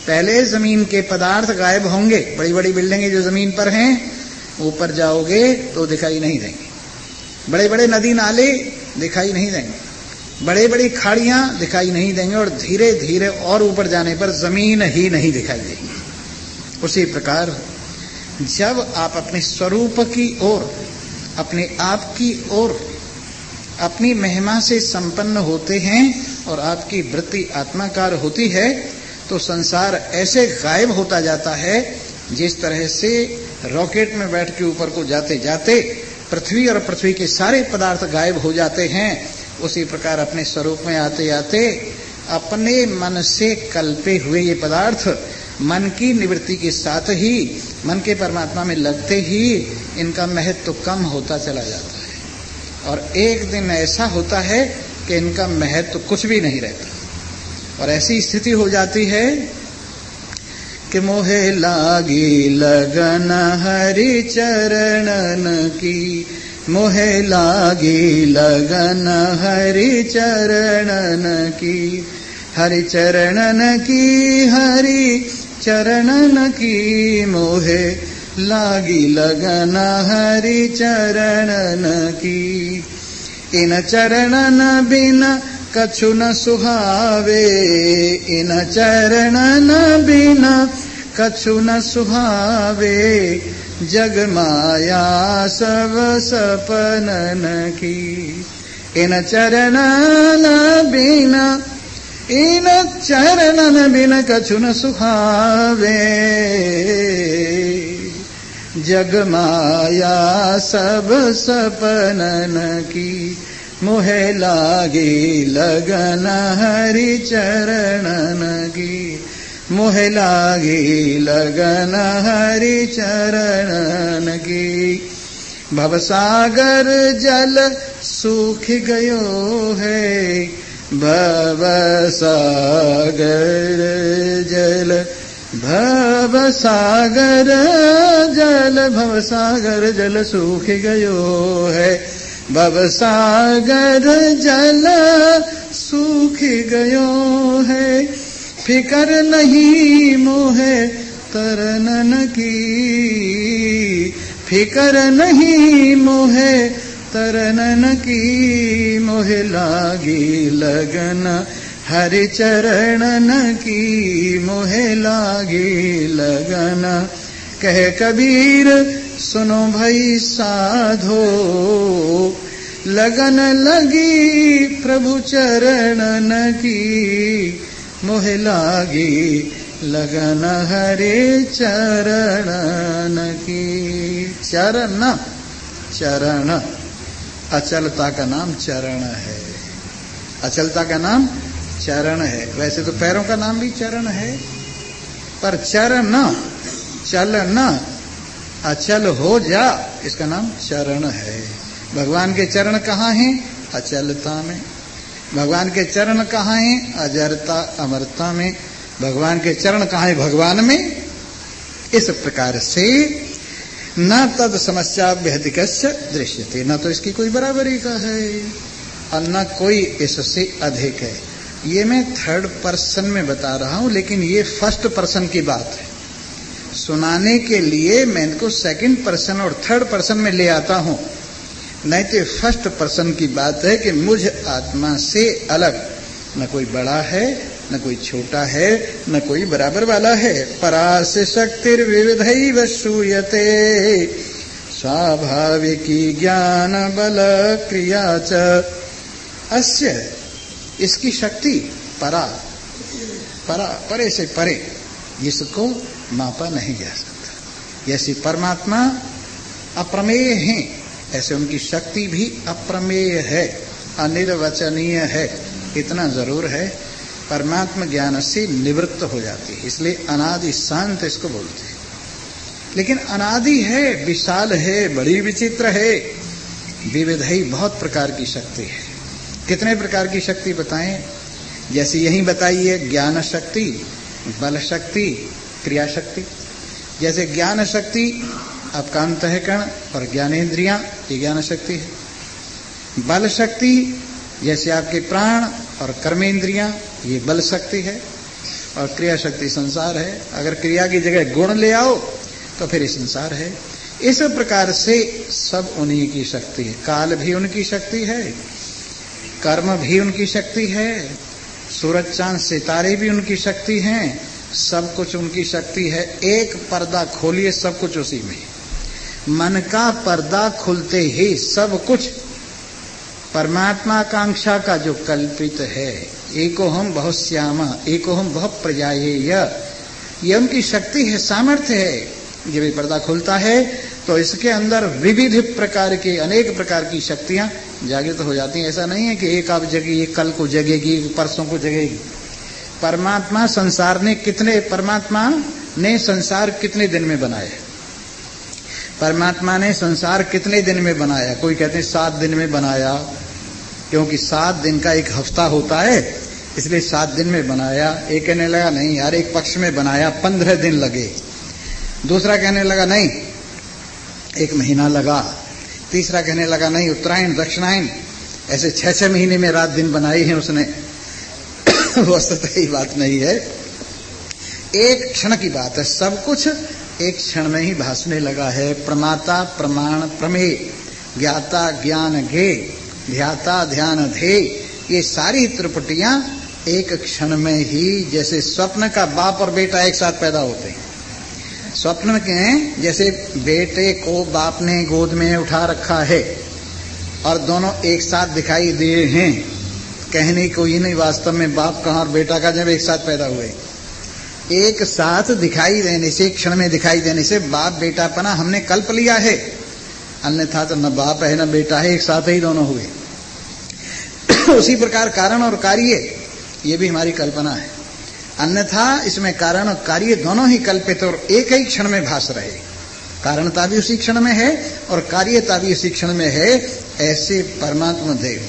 पहले जमीन के पदार्थ गायब होंगे, बड़ी बड़ी बिल्डिंगें जो जमीन पर हैं, ऊपर जाओगे तो दिखाई नहीं देंगे, बड़े बड़े नदी नाले दिखाई नहीं देंगे, बड़े बड़ी खाड़ियां दिखाई नहीं देंगे, और धीरे धीरे और ऊपर जाने पर जमीन ही नहीं दिखाई देगी। उसी प्रकार जब आप अपने स्वरूप की ओर, अपने आप की ओर, अपनी महिमा से संपन्न होते हैं और आपकी वृत्ति आत्माकार होती है, तो संसार ऐसे गायब होता जाता है जिस तरह से रॉकेट में बैठ के ऊपर को जाते जाते पृथ्वी और पृथ्वी के सारे पदार्थ गायब हो जाते हैं। उसी प्रकार अपने स्वरूप में आते आते अपने मन से कल्पे हुए ये पदार्थ मन की निवृत्ति के साथ ही, मन के परमात्मा में लगते ही इनका महत्व कम होता चला जाता है, और एक दिन ऐसा होता है कि इनका महत्व कुछ भी नहीं रहता। और ऐसी स्थिति हो जाती है कि मोहे लागी लगन हरि चरणन की, मोहे लागी लगन हरि चरणन की, हरि चरणन की, हरि चरणन की, मोहे लागी लगन हरि चरणन की। इन चरणन बिना कछु न सुहावे, इन चरणन बिना कछु न सुहावे, जग माया सब सपनन की। इन चरणन बिना, इन चरणन बिना कछु न सुहावे, जग माया सब सपनन की। मोहे लागी लगन हरि चरणन की, मोहे लागी लगन हरि चरणन की। भवसागर जल सूख गयो है, भवसागर जल, भवसागर जल, भवसागर जल सूख गयो है, भवसागर जल सूख गयो है। फिकर नहीं मोहे तरनन की, फिकर नहीं मोहे तरनन की। मोहे लागी लगन हरि चरणन की, मोहे लागी लगन। कहे कबीर सुनो भई साधो, लगन लगी प्रभु चरणन की। मोहे लागी लगन हरे चरणन की। चरण, चरण, अचलता का नाम चरण है, अचलता का नाम चरण है। वैसे तो पैरों का नाम भी चरण है, पर चरण, चलना, अचल हो जा, इसका नाम चरण है। भगवान के चरण कहाँ हैं? अचलता में। भगवान के चरण कहाँ हैं? अजरता अमरता में। भगवान के चरण कहाँ हैं? भगवान में। इस प्रकार से न तद समस्याभ्यधिकस्य दृश्यते, न तो इसकी कोई बराबरी का है और न कोई इससे अधिक है। ये मैं थर्ड पर्सन में बता रहा हूं, लेकिन ये फर्स्ट पर्सन की बात है। सुनाने के लिए मैं इनको सेकंड पर्सन और थर्ड पर्सन में ले आता हूं, नहीं तो फर्स्ट पर्सन की बात है कि मुझ आत्मा से अलग न कोई बड़ा है, न कोई छोटा है, न कोई बराबर वाला है। परास्य शक्तिर विविधैव श्रूयते स्वाभाविकी ज्ञान बल क्रिया च। अस्य इसकी शक्ति परा परा परे से परे, जिसको मापा नहीं जा सकता। जैसे परमात्मा अप्रमेय हैं, ऐसे उनकी शक्ति भी अप्रमेय है, अनिर्वचनीय है। इतना जरूर है, परमात्मा ज्ञान से निवृत्त हो जाती है, इसलिए अनादि शांत इसको बोलते हैं। लेकिन अनादि है, विशाल है, बड़ी विचित्र है, विविधई बहुत प्रकार की शक्ति है। कितने प्रकार की शक्ति बताएं? जैसे यही बताइए, ज्ञान शक्ति, बल शक्ति, क्रिया शक्ति। जैसे ज्ञान शक्ति आपका अंतःकरण और ज्ञानेंद्रियां, ये ज्ञान शक्ति है। बल शक्ति जैसे आपके प्राण और कर्मेंद्रियां, ये बल शक्ति है। और क्रिया शक्ति संसार है। अगर क्रिया की जगह गुण ले आओ तो फिर ये संसार है। इस प्रकार से सब उन्हीं की शक्ति है। काल भी उनकी शक्ति है, कर्म भी उनकी शक्ति है, सूरज चांद सितारे भी उनकी शक्ति हैं, सब कुछ उनकी शक्ति है। एक पर्दा खोलिए, सब कुछ उसी में। मन का पर्दा खुलते ही सब कुछ परमात्मा कांक्षा का जो कल्पित है, एको हम बहुत श्यामा, एको हम बहुत प्रजायेय, ये उनकी शक्ति है, सामर्थ्य है। जब भी पर्दा खुलता है तो इसके अंदर विविध प्रकार के, अनेक प्रकार की शक्तियां जागृत हो जाती हैं। ऐसा नहीं है कि एक अब जगेगी, कल को जगेगी, परसों को जगेगी। परमात्मा ने संसार कितने दिन में बनाया? परमात्मा ने संसार कितने दिन में बनाया? कोई कहते हैं 7 दिन में बनाया, क्योंकि 7 दिन का एक हफ्ता होता है, इसलिए 7 दिन में बनाया। एक कहने लगा नहीं यार, एक पक्ष में बनाया 15 दिन लगे। दूसरा कहने लगा नहीं 1 महीना लगा। तीसरा कहने लगा नहीं उत्तरायण दक्षिणायन, ऐसे 6-6 महीने में रात दिन बनाई है उसने। वस्तुतः ही बात नहीं है, एक क्षण की बात है। सब कुछ एक क्षण में ही भासने लगा है। प्रमाता प्रमाण प्रमेय, ज्ञाता ज्ञान गे, ध्याता ध्यान धे, ये सारी त्रिपुटियां एक क्षण में ही, जैसे स्वप्न का बाप और बेटा एक साथ पैदा होते हैं। स्वप्न के जैसे बेटे को बाप ने गोद में उठा रखा है और दोनों एक साथ दिखाई दिए हैं, कहने को ही नहीं, वास्तव में बाप कहाँ और बेटा का जब एक साथ पैदा हुए। एक साथ दिखाई देने से, क्षण में दिखाई देने से बाप बेटा पना हमने कल्प लिया है, अन्यथा तो न बाप है न बेटा है, एक साथ ही दोनों हुए। उसी प्रकार कारण और कार्य, ये भी हमारी कल्पना है, अन्यथा इसमें कारण और कार्य दोनों ही कल्पित और एक ही क्षण में भास रहे। कारणता भी उसी क्षण में है और कार्यता भी उसी क्षण में है। ऐसे परमात्मा देव,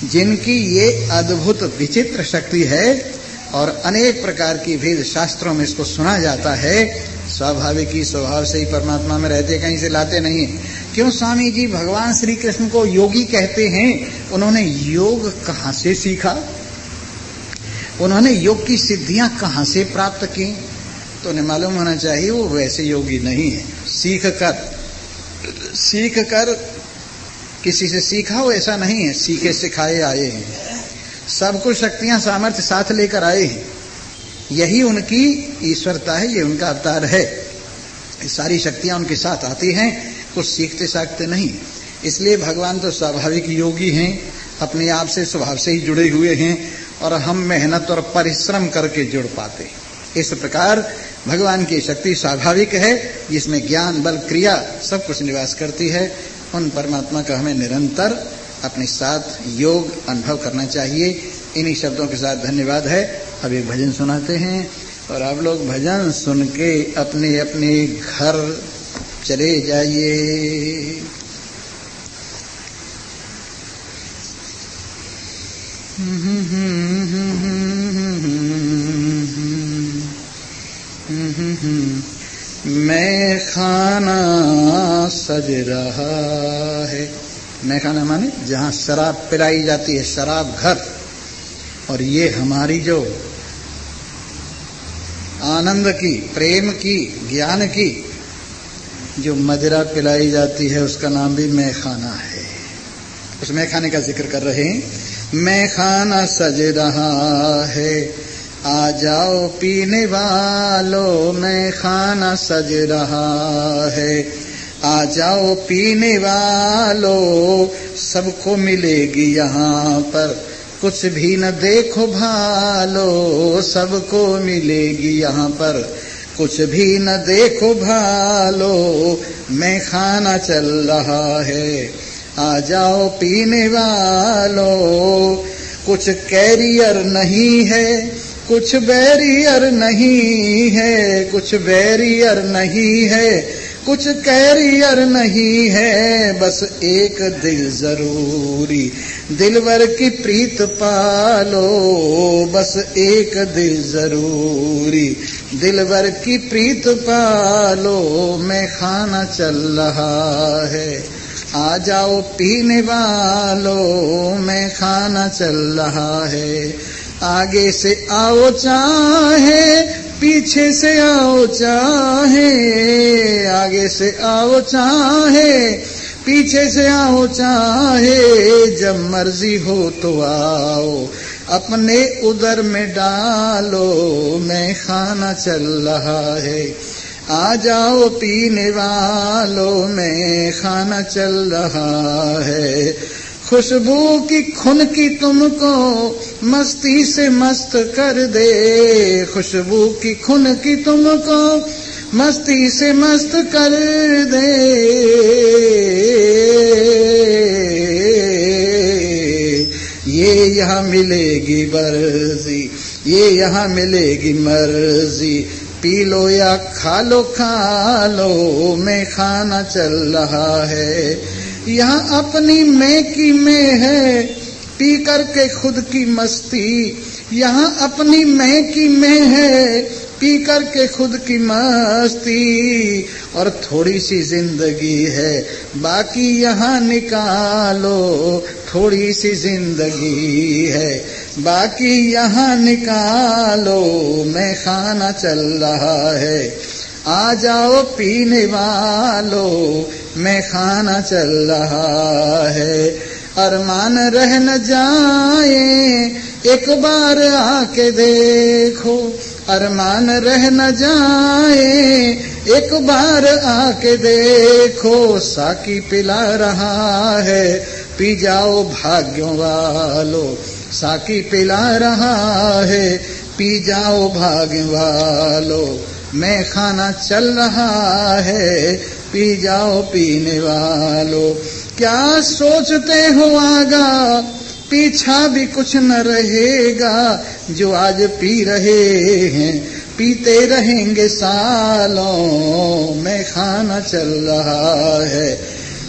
जिनकी ये अद्भुत विचित्र शक्ति है और अनेक प्रकार की वेद शास्त्रों में इसको सुना जाता है, स्वाभाविक ही स्वभाव से ही परमात्मा में रहते, कहीं से लाते नहीं। क्यों स्वामी जी भगवान श्री कृष्ण को योगी कहते हैं? उन्होंने योग कहाँ से सीखा? उन्होंने योग की सिद्धियां कहाँ से प्राप्त की? तो उन्हें मालूम होना चाहिए वो वैसे योगी नहीं है। सीख कर किसी से सीखा हो ऐसा नहीं है, सीखे सिखाए आए हैं। सब कुछ शक्तियां सामर्थ्य साथ लेकर आए हैं। यही उनकी ईश्वरता है, ये उनका अवतार है। सारी शक्तियां उनके साथ आती हैं, कुछ सीखते साखते नहीं। इसलिए भगवान तो स्वाभाविक योगी हैं, अपने आप से स्वभाव से ही जुड़े हुए हैं और हम मेहनत और परिश्रम करके जुड़ पाते। इस प्रकार भगवान की शक्ति स्वाभाविक है, जिसमें ज्ञान बल क्रिया सब कुछ निवास करती है। उन परमात्मा का हमें निरंतर अपने साथ योग अनुभव करना चाहिए। इन्हीं शब्दों के साथ धन्यवाद है। अब एक भजन सुनाते हैं और आप लोग भजन सुन के अपने अपने घर चले जाइए। मैं खाना सज रहा है। मैं खाना माने जहाँ शराब पिलाई जाती है, शराब घर। और ये हमारी जो आनंद की, प्रेम की, ज्ञान की जो मदिरा पिलाई जाती है, उसका नाम भी मैं खाना है। उस मैं खाने का जिक्र कर रहे हैं। मैं खाना सज रहा है, आ जाओ पीने वालों, मैं खाना सज रहा है, आ जाओ पीने वालों, सबको मिलेगी यहाँ पर कुछ भी न देखो भालो, सबको मिलेगी यहाँ पर कुछ भी न देखो भालो, मैं खाना चल रहा है, आ जाओ पीने वालों। कुछ कैरियर नहीं है, कुछ बैरियर नहीं है, कुछ बैरियर नहीं है, कुछ कैरियर नहीं है, बस एक दिल जरूरी, दिलवर की प्रीत पालो, बस एक दिल जरूरी, दिलवर की प्रीत पालो, मैं खाना चल रहा है, आ जाओ पीने वालों, मैं खाना चल रहा है। आगे से आओ चाहे, पीछे से आओ चाहे, आगे से आओ चाहे, पीछे से आओ चाहे, जब मर्जी हो तो आओ, अपने उदर में डालो, मैं खाना चल रहा है, आ जाओ पीने वालों, मैं खाना चल रहा है। खुशबू की खुन की तुमको मस्ती से मस्त कर दे, खुशबू की खुन की तुमको मस्ती से मस्त कर दे, ये यहाँ मिलेगी मर्जी, ये यहाँ मिलेगी मर्जी, पी लो या खा लो, मैं खाना चल रहा है। यहाँ अपनी मैं की मैं है, पी करके खुद की मस्ती, यहाँ अपनी मैं की मैं है, पी करके खुद की मस्ती, और थोड़ी सी जिंदगी है, बाकी यहाँ निकालो, थोड़ी सी जिंदगी है, बाकी यहाँ निकालो, मैं खाना चल रहा है, आ जाओ पीने वालों, मैं खाना चल रहा है। अरमान रह न जाए, एक बार आके देखो, अरमान रह न जाए, एक बार आके देखो, साकी पिला रहा है, पी जाओ भाग्यों वालों, साकी पिला रहा है, पी जाओ भाग्यों वालों, मैं खाना चल रहा है, पी जाओ पीने वालों। क्या सोचते हो आगा, पीछा भी कुछ न रहेगा, जो आज पी रहे हैं पीते रहेंगे सालों, मैं खाना चल रहा है,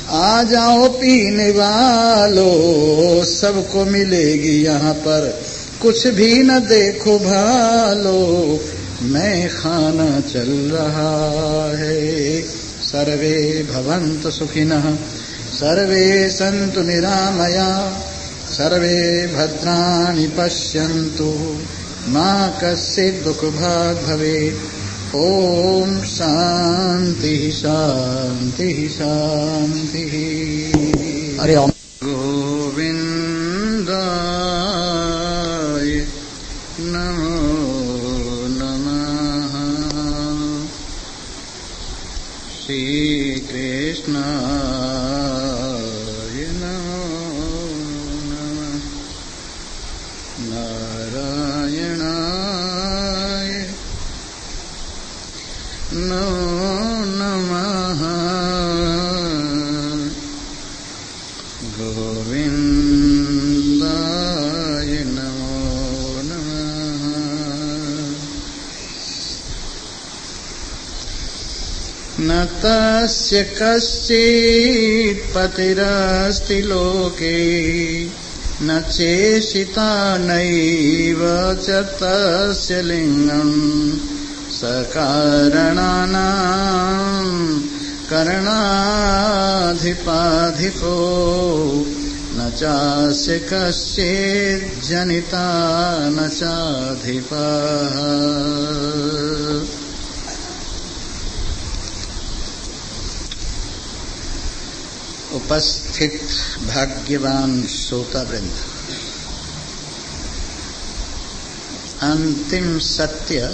आ जाओ पीने वालों, सबको मिलेगी यहाँ पर कुछ भी न देखो भालो, मैं खाना चल रहा है। सर्वे भवन्तु सुखिनः, सर्वे सन्तु निरामया, सर्वे भद्राणि पश्यन्तु, मा कश्चित् दुःखभाग् भवेत्। ओम शांति शांति शांति। हरि ओम। श्री कृष्णाय नमो नमः। नारायणाय नमो नमः। गोविंदाय नमो नमः। न तस्य कश्चित् पतिरस्ति लोके, न चेशिता नैव च तस्य लिङ्गम्, सकारणानां करणाधिपाधिको, न चास्य कश्चित् जनिता न चाधिपः। उपस्थित भाग्यवान श्रोतावृंद, अंतिम सत्य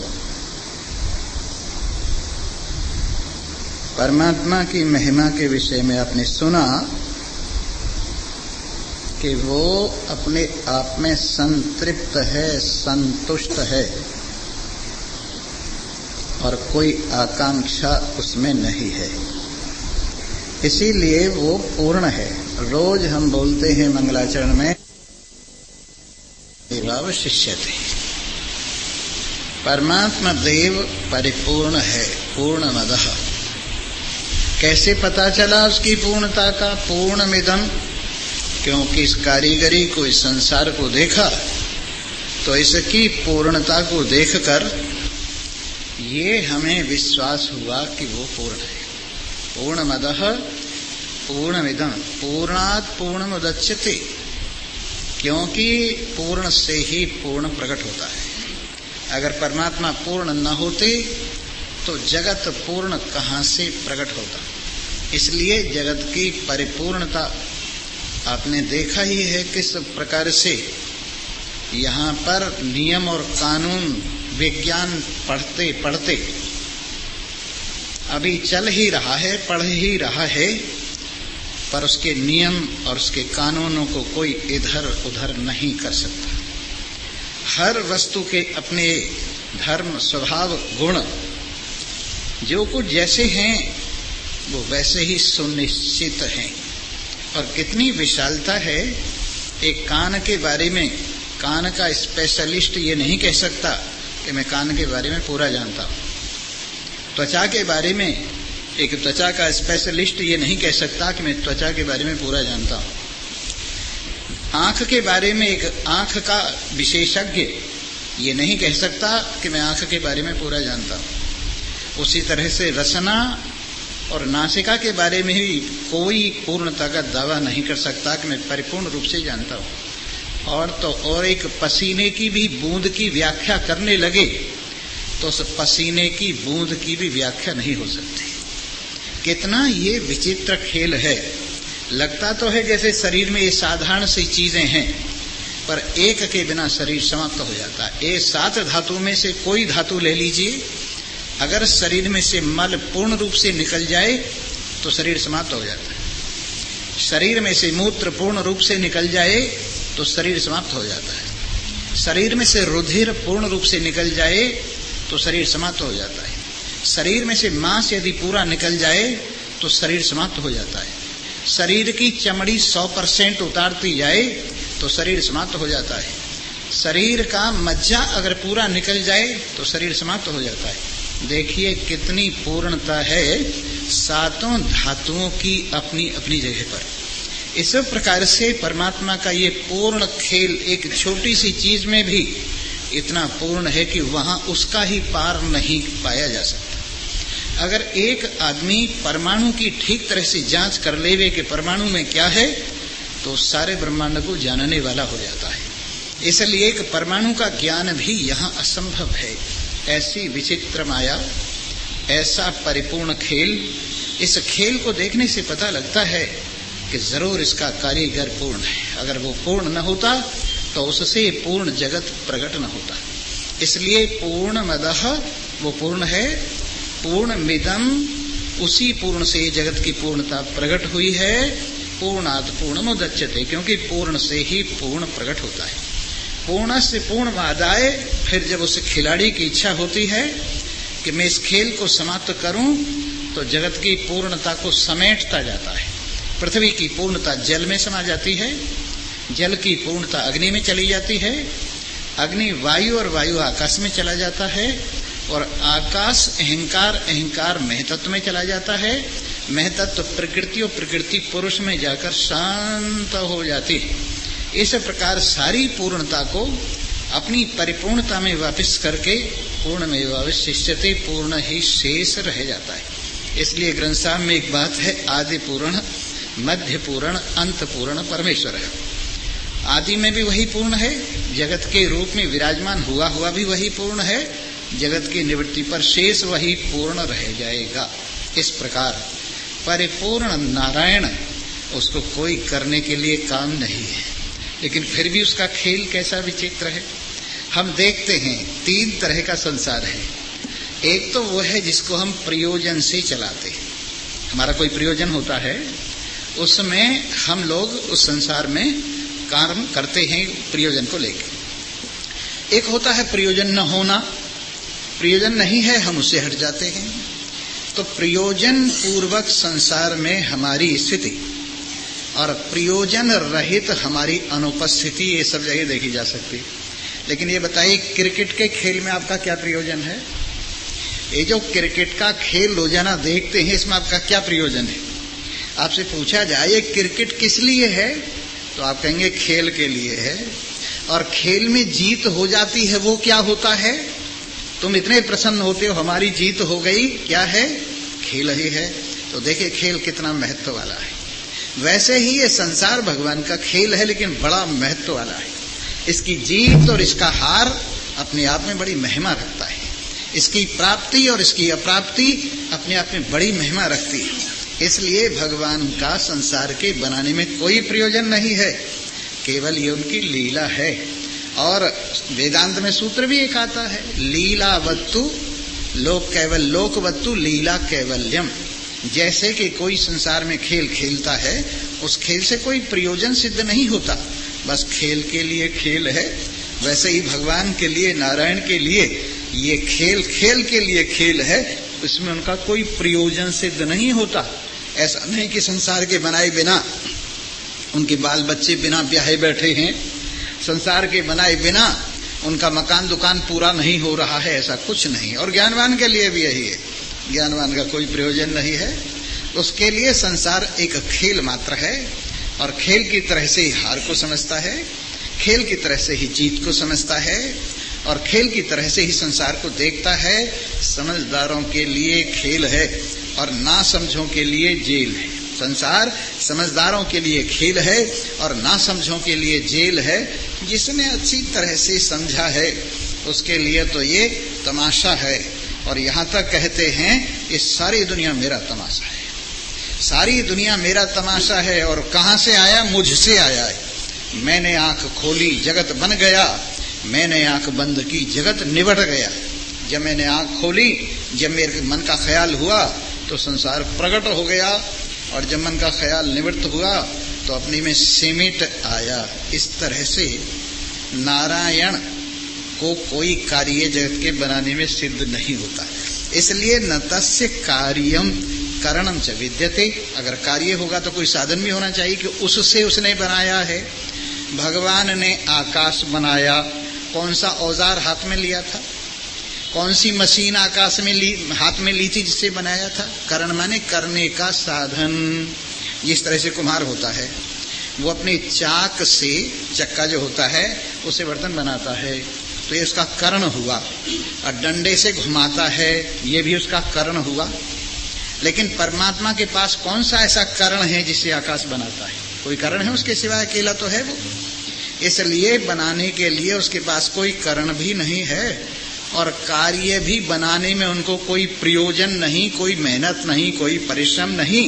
परमात्मा की महिमा के विषय में आपने सुना कि वो अपने आप में संतृप्त है, संतुष्ट है और कोई आकांक्षा उसमें नहीं है, इसीलिए वो पूर्ण है। रोज हम बोलते हैं मंगलाचरण में देवावशिष्यते, परमात्मा देव परिपूर्ण है, पूर्णमदः। कैसे पता चला उसकी पूर्णता का? पूर्णमिदं, क्योंकि इस कारीगरी को, इस संसार को देखा तो इसकी पूर्णता को देखकर ये हमें विश्वास हुआ कि वो पूर्ण है। पूर्णमदः पूर्णमिदं, पूर्णात् पूर्णमुदच्यते, क्योंकि पूर्ण से ही पूर्ण प्रकट होता है। अगर परमात्मा पूर्ण न होते तो जगत पूर्ण कहाँ से प्रकट होता? इसलिए जगत की परिपूर्णता आपने देखा ही है किस प्रकार से यहाँ पर नियम और कानून, विज्ञान पढ़ते पढ़ते अभी चल ही रहा है, पढ़ ही रहा है, पर उसके नियम और उसके कानूनों को कोई इधर उधर नहीं कर सकता। हर वस्तु के अपने धर्म, स्वभाव, गुण जो कुछ जैसे हैं वो वैसे ही सुनिश्चित हैं। और कितनी विशालता है। एक कान के बारे में, कान का स्पेशलिस्ट ये नहीं कह सकता कि मैं कान के बारे में पूरा जानता हूँ। त्वचा के बारे में एक त्वचा का स्पेशलिस्ट ये नहीं कह सकता कि मैं त्वचा के बारे में पूरा जानता हूँ। आँख के बारे में एक आँख का विशेषज्ञ ये नहीं कह सकता कि मैं आँख के बारे में पूरा जानता हूँ। उसी तरह से रसना और नासिका के बारे में भी कोई पूर्णता का दावा नहीं कर सकता कि मैं परिपूर्ण रूप से जानता हूँ। और तो और एक पसीने की भी बूंद की व्याख्या करने लगे तो उस पसीने की बूंद की भी व्याख्या नहीं हो सकती। कितना ये विचित्र खेल है। लगता तो है जैसे शरीर में ये साधारण सी चीजें हैं, पर एक के बिना शरीर समाप्त हो जाता है। ये 7 धातु में से कोई धातु ले लीजिए, अगर शरीर में से मल पूर्ण रूप से निकल जाए तो शरीर समाप्त हो जाता है। शरीर में से मूत्र पूर्ण रूप से निकल जाए तो शरीर समाप्त हो जाता है। शरीर में से रुधिर पूर्ण रूप से निकल जाए तो शरीर समाप्त हो जाता है। शरीर में से मांस यदि पूरा निकल जाए तो शरीर समाप्त हो जाता है। शरीर की चमड़ी 100% उतारती जाए तो शरीर समाप्त हो जाता है। शरीर का मज्जा अगर पूरा निकल जाए तो शरीर समाप्त हो जाता है। देखिए कितनी पूर्णता है 7 धातुओं की अपनी अपनी जगह पर। इस प्रकार से परमात्मा का ये पूर्ण खेल एक छोटी सी चीज में भी इतना पूर्ण है कि वहां उसका ही पार नहीं पाया जा सकता। अगर एक आदमी परमाणु की ठीक तरह से जांच कर लेवे कि परमाणु में क्या है तो सारे ब्रह्मांड को जानने वाला हो जाता है। इसलिए एक परमाणु का ज्ञान भी यहाँ असंभव है। ऐसी विचित्र माया, ऐसा परिपूर्ण खेल, इस खेल को देखने से पता लगता है कि जरूर इसका कारीगर पूर्ण है। अगर वो पूर्ण न होता तो उससे पूर्ण जगत प्रकट न होता। इसलिए पूर्णमदः वो पूर्ण है, पूर्णमिदं उसी पूर्ण से जगत की पूर्णता प्रकट हुई है। पूर्णात् पूर्णमुदच्यते, क्योंकि पूर्ण से ही पूर्ण प्रकट होता है। पूर्ण से पूर्णमादाय, फिर जब उस खिलाड़ी की इच्छा होती है कि मैं इस खेल को समाप्त करूं तो जगत की पूर्णता को समेटता जाता है। पृथ्वी की पूर्णता जल में समा जाती है, जल की पूर्णता अग्नि में चली जाती है, अग्नि वायु और वायु आकाश में चला जाता है, और आकाश अहंकार, अहंकार महतत्व में चला जाता है, महतत्व प्रकृति और प्रकृति पुरुष में जाकर शांत हो जाती है। इस प्रकार सारी पूर्णता को अपनी परिपूर्णता में वापस करके पूर्णमेवावशिष्यते, पूर्ण ही शेष रह जाता है। इसलिए ग्रंथ साहब में एक बात है, आदि पूर्ण, मध्य पूर्ण, अंत पूर्ण परमेश्वर है। आदि में भी वही पूर्ण है, जगत के रूप में विराजमान हुआ भी वही पूर्ण है, जगत की निवृत्ति पर शेष वही पूर्ण रह जाएगा। इस प्रकार परिपूर्ण नारायण उसको कोई करने के लिए काम नहीं है, लेकिन फिर भी उसका खेल कैसा विचित्र है। हम देखते हैं 3 तरह का संसार है। एक तो वो है जिसको हम प्रयोजन से चलाते हैं, हमारा कोई प्रयोजन होता है, उसमें हम लोग उस संसार में काम करते हैं प्रयोजन को लेकर। एक होता है प्रयोजन न होना, प्रयोजन नहीं है हम उससे हट जाते हैं। तो प्रयोजन पूर्वक संसार में हमारी स्थिति और प्रयोजन रहित हमारी अनुपस्थिति, ये सब जगह देखी जा सकती है। लेकिन ये बताइए, क्रिकेट के खेल में आपका क्या प्रयोजन है? ये जो क्रिकेट का खेल रोजाना देखते हैं, इसमें आपका क्या प्रयोजन है? आपसे पूछा जाए ये क्रिकेट किस लिए है, तो आप कहेंगे खेल के लिए है। और खेल में जीत हो जाती है, वो क्या होता है? तुम इतने प्रसन्न होते हो हमारी जीत हो गई, क्या है? खेल ही है। तो देखिए खेल कितना महत्व वाला है। वैसे ही ये संसार भगवान का खेल है, लेकिन बड़ा महत्व वाला है। इसकी जीत और इसका हार अपने आप में बड़ी महिमा रखता है। इसकी प्राप्ति और इसकी अप्राप्ति अपने आप में बड़ी महिमा रखती है। इसलिए भगवान का संसार के बनाने में कोई प्रयोजन नहीं है, केवल ये उनकी लीला है। और वेदांत में सूत्र भी एक आता है, लीलावत्तु लोक कैवल लोकवत्तु लीला कैवल्यम। जैसे कि कोई संसार में खेल खेलता है, उस खेल से कोई प्रयोजन सिद्ध नहीं होता, बस खेल के लिए खेल है। वैसे ही भगवान के लिए, नारायण के लिए ये खेल खेल के लिए खेल है, इसमें उनका कोई प्रयोजन सिद्ध नहीं होता। ऐसा नहीं कि संसार के बनाए बिना उनके बाल बच्चे बिना ब्याहे बैठे हैं, संसार के बनाए बिना उनका मकान दुकान पूरा नहीं हो रहा है, ऐसा कुछ नहीं। और ज्ञानवान के लिए भी यही है, ज्ञानवान का कोई प्रयोजन नहीं है, उसके लिए संसार एक खेल मात्र है। और खेल की तरह से ही हार को समझता है, खेल की तरह से ही जीत को समझता है, और खेल की तरह से ही संसार को देखता है। समझदारों के लिए खेल है और ना समझों के लिए जेल है। संसार समझदारों के लिए खेल है और ना समझों के लिए जेल है। जिसने अच्छी तरह से समझा है उसके लिए तो ये तमाशा है। और यहाँ तक कहते हैं ये सारी दुनिया मेरा तमाशा है, सारी दुनिया मेरा तमाशा है। और कहाँ से आया? मुझसे आया है। मैंने आंख खोली जगत बन गया, मैंने आंख बंद की जगत निबट गया। जब मैंने आंख खोली, जब मेरे मन का ख्याल हुआ तो संसार प्रकट हो गया, और जब मन का ख्याल निवृत्त हुआ तो अपने में सिमट आया। इस तरह से नारायण को कोई कार्य जगत के बनाने में सिद्ध नहीं होता। इसलिए न तस्य कार्यम करणम च विद्यते। अगर कार्य होगा तो कोई साधन भी होना चाहिए कि उससे उसने बनाया है। भगवान ने आकाश बनाया, कौन सा औजार हाथ में लिया था? कौन सी मशीन आकाश में हाथ में ली थी जिससे बनाया था? करण माने करने का साधन। जिस तरह से कुम्हार होता है, वो अपने चाक से, चक्का जो होता है उससे बर्तन बनाता है, तो ये उसका करण हुआ। और डंडे से घुमाता है, ये भी उसका करण हुआ। लेकिन परमात्मा के पास कौन सा ऐसा करण है जिससे आकाश बनाता है? कोई करण है उसके सिवाय? अकेला तो है वो। इसलिए बनाने के लिए उसके पास कोई करण भी नहीं है, और कार्य भी बनाने में उनको कोई प्रयोजन नहीं, कोई मेहनत नहीं, कोई परिश्रम नहीं,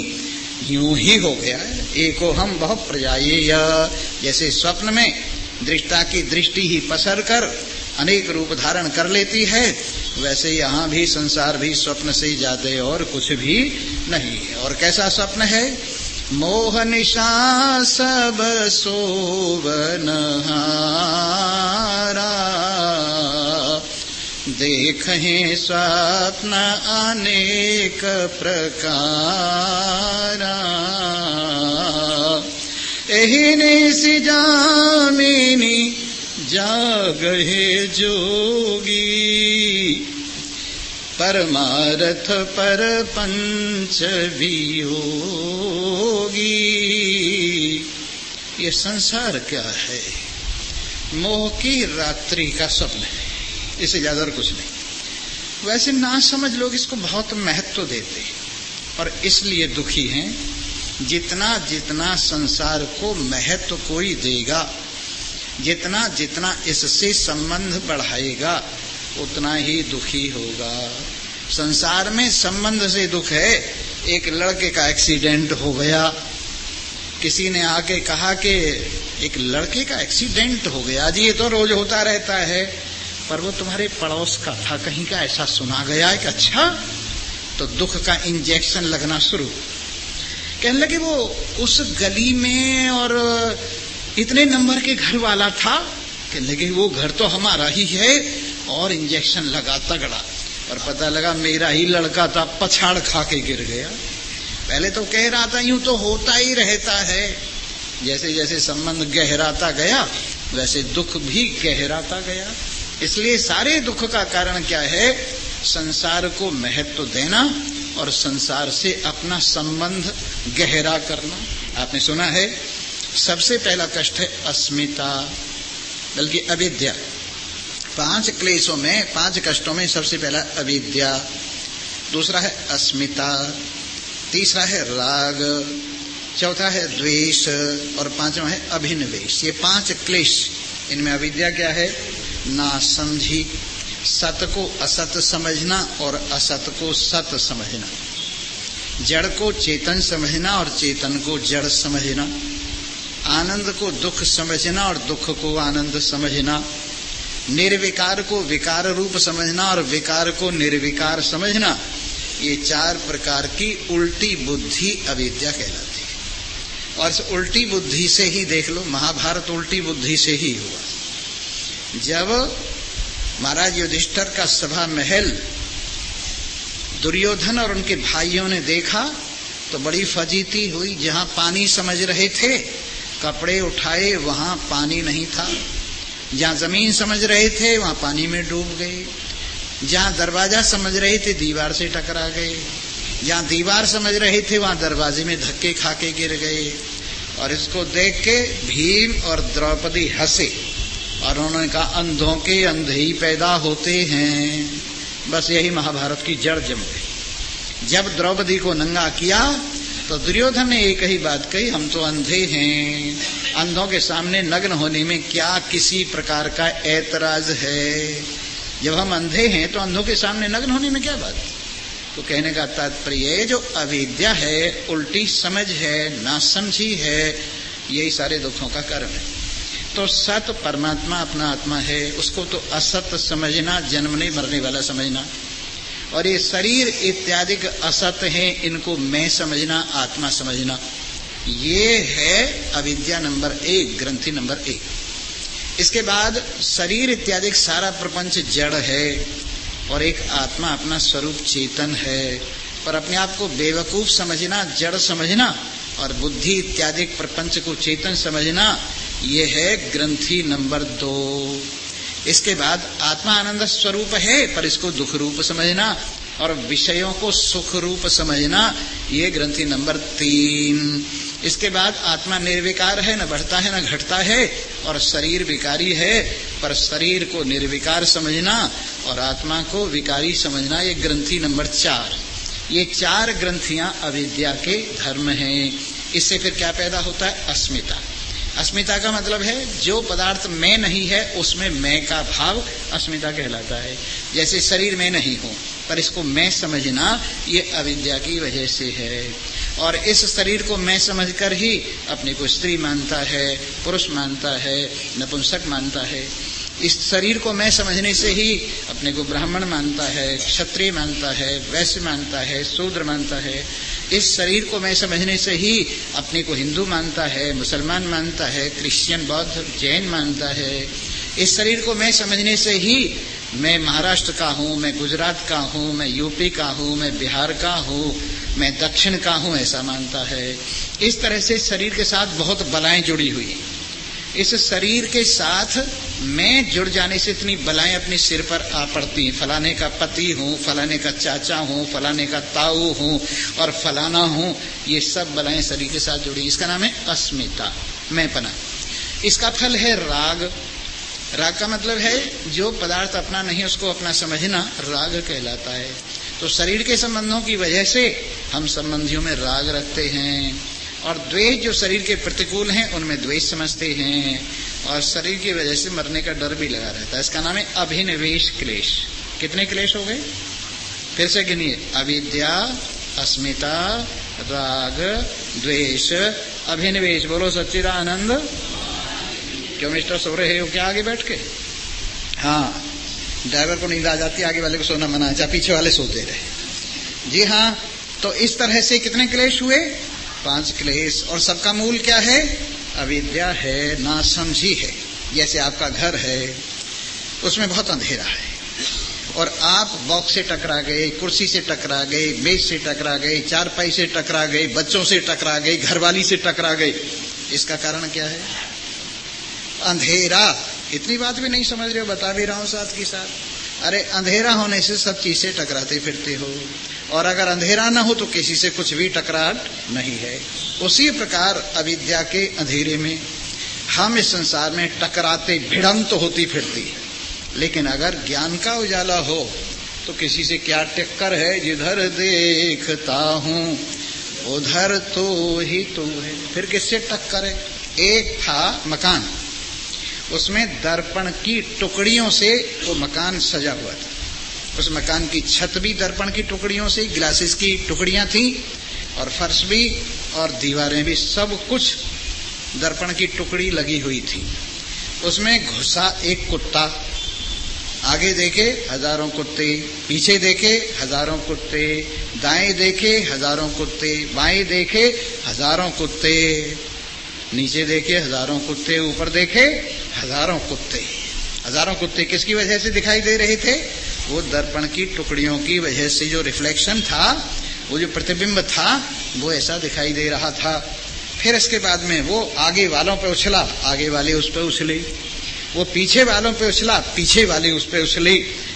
यूं ही हो गया है। एको हम बहु प्रजायेय। जैसे स्वप्न में दृष्टा की दृष्टि ही पसर कर अनेक रूप धारण कर लेती है, वैसे यहाँ भी संसार भी स्वप्न से ज्यादा और कुछ भी नहीं है। और कैसा स्वप्न है? मोह निशा सब सोवनहारा, देखें स्वप्न अनेक प्रकारा, एहि निसि जामिनी जागहे जोगी, परमार्थ पर पंच वियोगी। ये संसार क्या है? मोह की रात्रि का स्वप्न है, इससे ज्यादा और कुछ नहीं। वैसे ना समझ लोग इसको बहुत महत्व देते हैं और इसलिए दुखी हैं। जितना जितना संसार को महत्व कोई देगा, जितना जितना इससे संबंध बढ़ाएगा, उतना ही दुखी होगा। संसार में संबंध से दुख है। एक लड़के का एक्सीडेंट हो गया, किसी ने आके कहा कि एक लड़के का एक्सीडेंट हो गया जी, ये तो रोज होता रहता है, पर वो तुम्हारे पड़ोस का था, कहीं का ऐसा सुना गया है कि अच्छा, तो दुख का इंजेक्शन लगना शुरू। कहने लगे वो उस गली में और इतने नंबर के घर वाला था, कहने लगे वो घर तो हमारा ही है, और इंजेक्शन लगा तगड़ा, और पता लगा मेरा ही लड़का था, पछाड़ खा के गिर गया। पहले तो कह रहा था यूं तो होता ही रहता है, जैसे जैसे संबंध गहराता गया वैसे दुख भी गहराता गया। इसलिए सारे दुख का कारण क्या है? संसार को महत्व देना और संसार से अपना संबंध गहरा करना। आपने सुना है सबसे पहला कष्ट है अस्मिता, बल्कि अविद्या। 5 क्लेशों में, 5 कष्टों में सबसे पहला अविद्या, दूसरा है अस्मिता, तीसरा है राग, चौथा है द्वेष, और पांचवा है अभिनिवेश। ये 5 क्लेश। इनमें अविद्या क्या है? नासमझी, सत को असत समझना और असत को सत समझना, जड़ को चेतन समझना और चेतन को जड़ समझना, आनंद को दुख समझना और दुख को आनंद समझना, निर्विकार को विकार रूप समझना और विकार को निर्विकार समझना। ये 4 प्रकार की उल्टी बुद्धि अविद्या कहलाती है। और इस उल्टी बुद्धि से ही देख लो, महाभारत उल्टी बुद्धि से ही हुआ। जब महाराज युधिष्ठिर का सभा महल दुर्योधन और उनके भाइयों ने देखा तो बड़ी फजीती हुई। जहां पानी समझ रहे थे, कपड़े उठाए वहां पानी नहीं था। जहां जमीन समझ रहे थे वहां पानी में डूब गए। जहां दरवाजा समझ रहे थे दीवार से टकरा गए। जहां दीवार समझ रहे थे वहां दरवाजे में धक्के खा के गिर गए। और इसको देख के भीम और द्रौपदी हंसे और उन्होंने कहा अंधों के अंधे ही पैदा होते हैं। बस यही महाभारत की जड़ जम गई। जब द्रौपदी को नंगा किया तो दुर्योधन ने एक ही बात कही, हम तो अंधे हैं, अंधों के सामने नग्न होने में क्या किसी प्रकार का ऐतराज है? जब हम अंधे हैं तो अंधों के सामने नग्न होने में क्या बात? तो कहने का तात्पर्य जो अविद्या है, उल्टी समझ है, नासमझी है, यही सारे दुखों का कारण है। तो सत परमात्मा अपना आत्मा है, उसको तो असत समझना, जन्मने मरने वाला समझना। और ये शरीर इत्यादि असत हैं, इनको मैं समझना, आत्मा समझना, ये है अविद्या नंबर 1, ग्रंथि नंबर 1। इसके बाद शरीर इत्यादि सारा प्रपंच जड़ है और एक आत्मा अपना स्वरूप चेतन है। पर अपने आप को बेवकूफ समझना, जड़ समझना और बुद्धि इत्यादि प्रपंच को चेतन समझना, ये है ग्रंथि नंबर 2। इसके बाद आत्मा आनंद स्वरूप है पर इसको दुख रूप समझना और विषयों को सुख रूप समझना, ये ग्रंथि नंबर 3। इसके बाद आत्मा निर्विकार है, न बढ़ता है न घटता है, और शरीर विकारी है पर शरीर को निर्विकार समझना और आत्मा को विकारी समझना, ये ग्रंथि नंबर 4। ये 4 ग्रंथियां अविद्या के धर्म हैं। इससे फिर क्या पैदा होता है? अस्मिता। अस्मिता का मतलब है जो पदार्थ मैं नहीं है उसमें मैं का भाव अस्मिता कहलाता है। जैसे शरीर में नहीं हूं पर इसको मैं समझना, ये अविद्या की वजह से है। और इस शरीर को मैं समझकर ही अपने को स्त्री मानता है, पुरुष मानता है, नपुंसक मानता है। इस शरीर को मैं समझने से ही अपने को ब्राह्मण मानता है, क्षत्रिय मानता है, वैश्य मानता है, शूद्र मानता है। इस शरीर को मैं समझने से ही अपने को हिंदू मानता है, मुसलमान मानता है, क्रिश्चियन, बौद्ध, जैन मानता है। इस शरीर को मैं समझने से ही मैं महाराष्ट्र का हूँ, मैं गुजरात का हूँ, मैं यूपी का हूँ, मैं बिहार का हूँ, मैं दक्षिण का हूँ, ऐसा मानता है। इस तरह से शरीर के साथ बहुत बलाएं जुड़ी हुई हैं। इस शरीर के साथ मैं जुड़ जाने से इतनी बलाएं अपने सिर पर आ पड़ती हैं। फलाने का पति हूँ, फलाने का चाचा हूँ, फलाने का ताऊ हूँ और फलाना हूँ, ये सब बलाएं शरीर के साथ जुड़ी। इसका नाम है अस्मिता, मैंपना। इसका फल है राग। राग का मतलब है जो पदार्थ अपना नहीं उसको अपना समझना, राग कहलाता है। तो शरीर के संबंधों की वजह से हम संबंधियों में राग रखते हैं। और द्वेष, जो शरीर के प्रतिकूल हैं उनमें द्वेष समझते हैं। और शरीर की वजह से मरने का डर भी लगा रहता है। इसका नाम है अभिनिवेश क्लेश। कितने क्लेश हो गए? फिर से गिनिए। अविद्या, अस्मिता, राग, द्वेष, अभिनिवेश। बोलो सच्चिदानंद। क्यों मिस्टर सो रहे हो क्या आगे बैठ के? हाँ, ड्राइवर को नींद आ जाती है, आगे वाले को सोना मना, चाहे पीछे वाले सोते रहे। जी हाँ, तो इस तरह से कितने क्लेश हुए? 5 क्लेश। और सबका मूल क्या है? अविद्या है, नासमझी है। जैसे आपका घर है, उसमें बहुत अंधेरा है और आप बॉक्स से टकरा गए, कुर्सी से टकरा गए, मेज से टकरा गए, चारपाई से टकरा गए, बच्चों से टकरा गए, घरवाली से टकरा गए। इसका कारण क्या है? अंधेरा। इतनी बात भी नहीं समझ रहे हो, बता भी रहा हूं साथ की साथ। अरे अंधेरा होने से सब चीज से टकराते फिरते हो, और अगर अंधेरा ना हो तो किसी से कुछ भी टकराहट नहीं है। उसी प्रकार अविद्या के अंधेरे में हम इस संसार में टकराते भिड़ंत होती फिरती। लेकिन अगर ज्ञान का उजाला हो तो किसी से क्या टक्कर है? जिधर देखता हूं उधर तो ही तू है। फिर किससे टक्कर है? एक था मकान, उसमें दर्पण की टुकड़ियों से वो मकान सजा हुआ था। उस मकान की छत भी दर्पण की टुकड़ियों से, ग्लासेस की टुकड़ियां थी, और फर्श भी और दीवारें भी, सब कुछ दर्पण की टुकड़ी लगी हुई थी। उसमें घुसा एक कुत्ता। आगे देखे हजारों कुत्ते, पीछे देखे हजारों कुत्ते, दाएं देखे हजारों कुत्ते, बाएं देखे हजारों कुत्ते, नीचे देखे हजारों कुत्ते, ऊपर देखे हजारों कुत्ते। हजारों कुत्ते किसकी वजह से दिखाई दे रहे थे? वो दर्पण की टुकड़ियों की वजह से जो रिफ्लेक्शन था, वो जो प्रतिबिंब था, वो ऐसा दिखाई दे रहा था। फिर इसके बाद में वो आगे वालों पे उछला, आगे वाले उस पे उछले। वो पीछे वालों पे उछला, पीछे वाले उस पे उछले।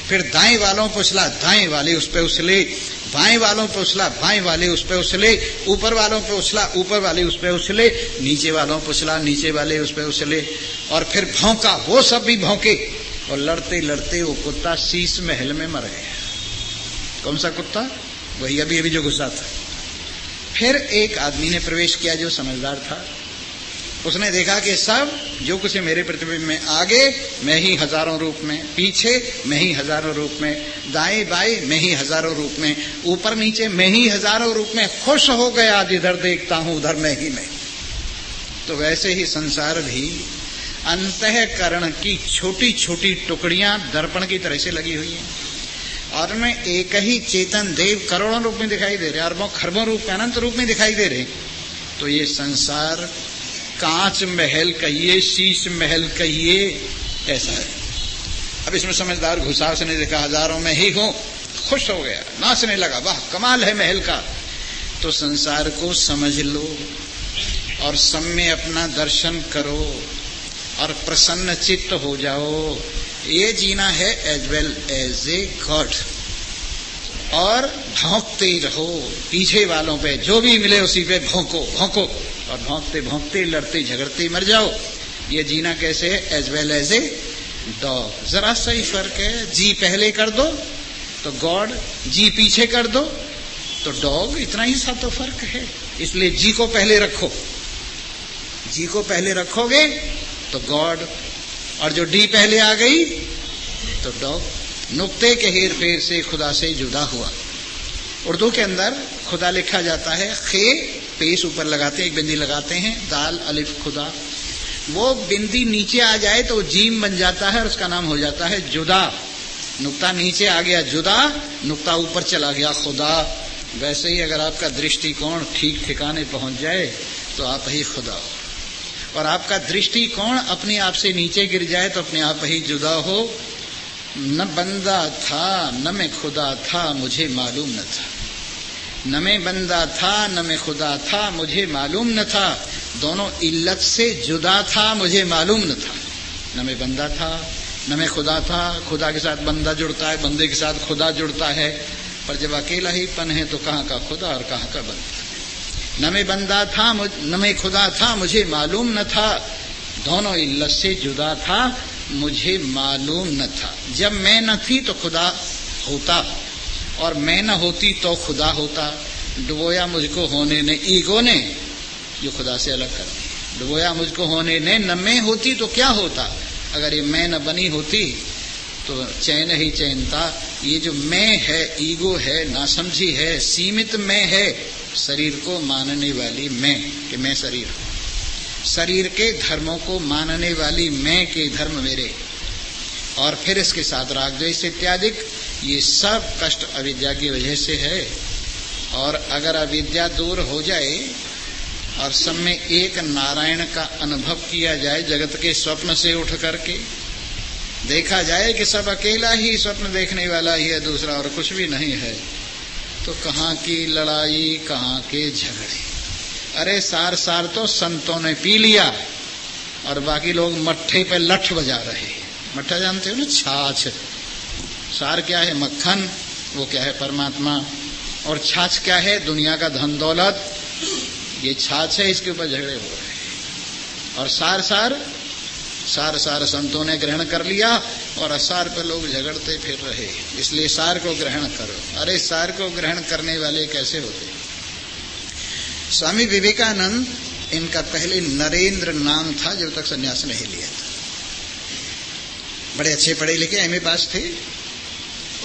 फिर दाएं वालों पे उछला, दाएं वाले उस पे उछले। बाएं वालों पे उछला, बाएं वाले उस पे उछले। ऊपर वालों पे उछला, ऊपर वाले उस पे उछले। नीचे वालों पे उछला, नीचे वाले उस पे उछले। और फिर भौंका, वो सब भी भौंके, और लड़ते लड़ते वो कुत्ता शीश महल में मर गया। कौन सा कुत्ता? वही अभी अभी जो घुसा था। फिर एक आदमी ने प्रवेश किया जो समझदार था। उसने देखा कि सब जो कुछ मेरे प्रतिबिंब में, आगे मैं ही हजारों रूप में, पीछे मैं ही हजारों रूप में, दाएं बाएं मैं ही हजारों रूप में, ऊपर नीचे मैं ही हजारों रूप में। खुश हो गया, जिधर देखता हूं उधर मैं ही मैं। तो वैसे ही संसार भी अंतःकरण की छोटी छोटी टुकड़ियां दर्पण की तरह से लगी हुई हैं, और उनमें एक ही चेतन देव करोड़ों रूप में दिखाई दे रहे, अरबों खरबों रूप में, अनंत रूप में दिखाई दे रहे। तो ये संसार कांच महल कहिए, शीश महल कहिए, ऐसा है। अब इसमें समझदार घुसा, उसने देखा हजारों में ही हूं, खुश हो गया, नाचने लगा, वाह कमाल है महल का। तो संसार को समझ लो और सब में अपना दर्शन करो और प्रसन्न चित्त हो जाओ। ये जीना है as well as a god. और भौंकते रहो, पीछे वालों पे जो भी मिले उसी पे भौंको भौंको, और भौंकते भौंकते लड़ते झगड़ते मर जाओ। ये जीना कैसे है? As well as a dog. जरा सा ही फर्क है। जी पहले कर दो तो गॉड, जी पीछे कर दो तो डॉग, इतना ही सा तो फर्क है। इसलिए जी को पहले रखो, जी को पहले रखोगे तो गॉड, और जो डी पहले आ गई तो डॉग। नुक्ते के हेर फेर से खुदा से जुदा हुआ। उर्दू के अंदर खुदा लिखा जाता है, खे पेश ऊपर लगाते हैं, एक बिंदी लगाते हैं, दाल अलिफ खुदा। वो बिंदी नीचे आ जाए तो जीम बन जाता है और उसका नाम हो जाता है जुदा। नुक्ता नीचे आ गया जुदा, नुक्ता ऊपर चला गया खुदा। वैसे ही अगर आपका दृष्टिकोण ठीक ठिकाने पहुंच जाए तो आप ही खुदा हो, और आपका दृष्टिकोण अपने आप से नीचे गिर जाए तो अपने आप ही जुदा हो। न बंदा था न मैं खुदा था, मुझे मालूम न था। न मैं बंदा था न मैं खुदा था, मुझे मालूम न था। दोनों इल्लत से जुदा था, मुझे मालूम न था। न मैं बंदा था न मैं खुदा था। खुदा के साथ बंदा जुड़ता है, बंदे के साथ खुदा जुड़ता है, पर जब अकेला ही पन है तो कहाँ का खुदा और कहाँ का बंदा। न मैं बंदा था न मैं खुदा था, मुझे मालूम न था। दोनों इल्लत से जुदा था, मुझे मालूम न था। जब मैं न थी तो खुदा होता, और मैं न होती तो खुदा होता। डुबोया मुझको होने ने ईगो ने, जो खुदा से अलग कर दी। डुबोया मुझको होने ने, न मैं होती तो क्या होता। अगर ये मैं न बनी होती तो चैन ही चैन था। ये जो मैं है, ईगो है, नासमझी है, सीमित मैं है, शरीर को मानने वाली मैं, कि मैं शरीर हूं, शरीर के धर्मों को मानने वाली मैं के धर्म मेरे, और फिर इसके साथ राग द्वेष इत्यादि, ये सब कष्ट अविद्या की वजह से है। और अगर अविद्या दूर हो जाए और सब में एक नारायण का अनुभव किया जाए, जगत के स्वप्न से उठ करके देखा जाए कि सब अकेला ही स्वप्न देखने वाला ही है, दूसरा और कुछ भी नहीं है, तो कहाँ की लड़ाई, कहाँ के झगड़े। अरे सार सार तो संतों ने पी लिया और बाकी लोग मट्ठे पे लठ बजा रहे। मट्ठा जानते हो ना, छाछ। सार क्या है? मक्खन। वो क्या है? परमात्मा। और छाछ क्या है? दुनिया का धन दौलत। ये छाछ है, इसके ऊपर झगड़े हो रहे हैं। और सार सार सार सार संतों ने ग्रहण कर लिया और असार पर लोग झगड़ते फिर रहे। इसलिए सार को ग्रहण करो। अरे सार को ग्रहण करने वाले कैसे होते? स्वामी विवेकानंद, इनका पहले नरेंद्र नाम था जब तक सन्यास नहीं लिया था। बड़े अच्छे पढ़े लिखे एमए पास थे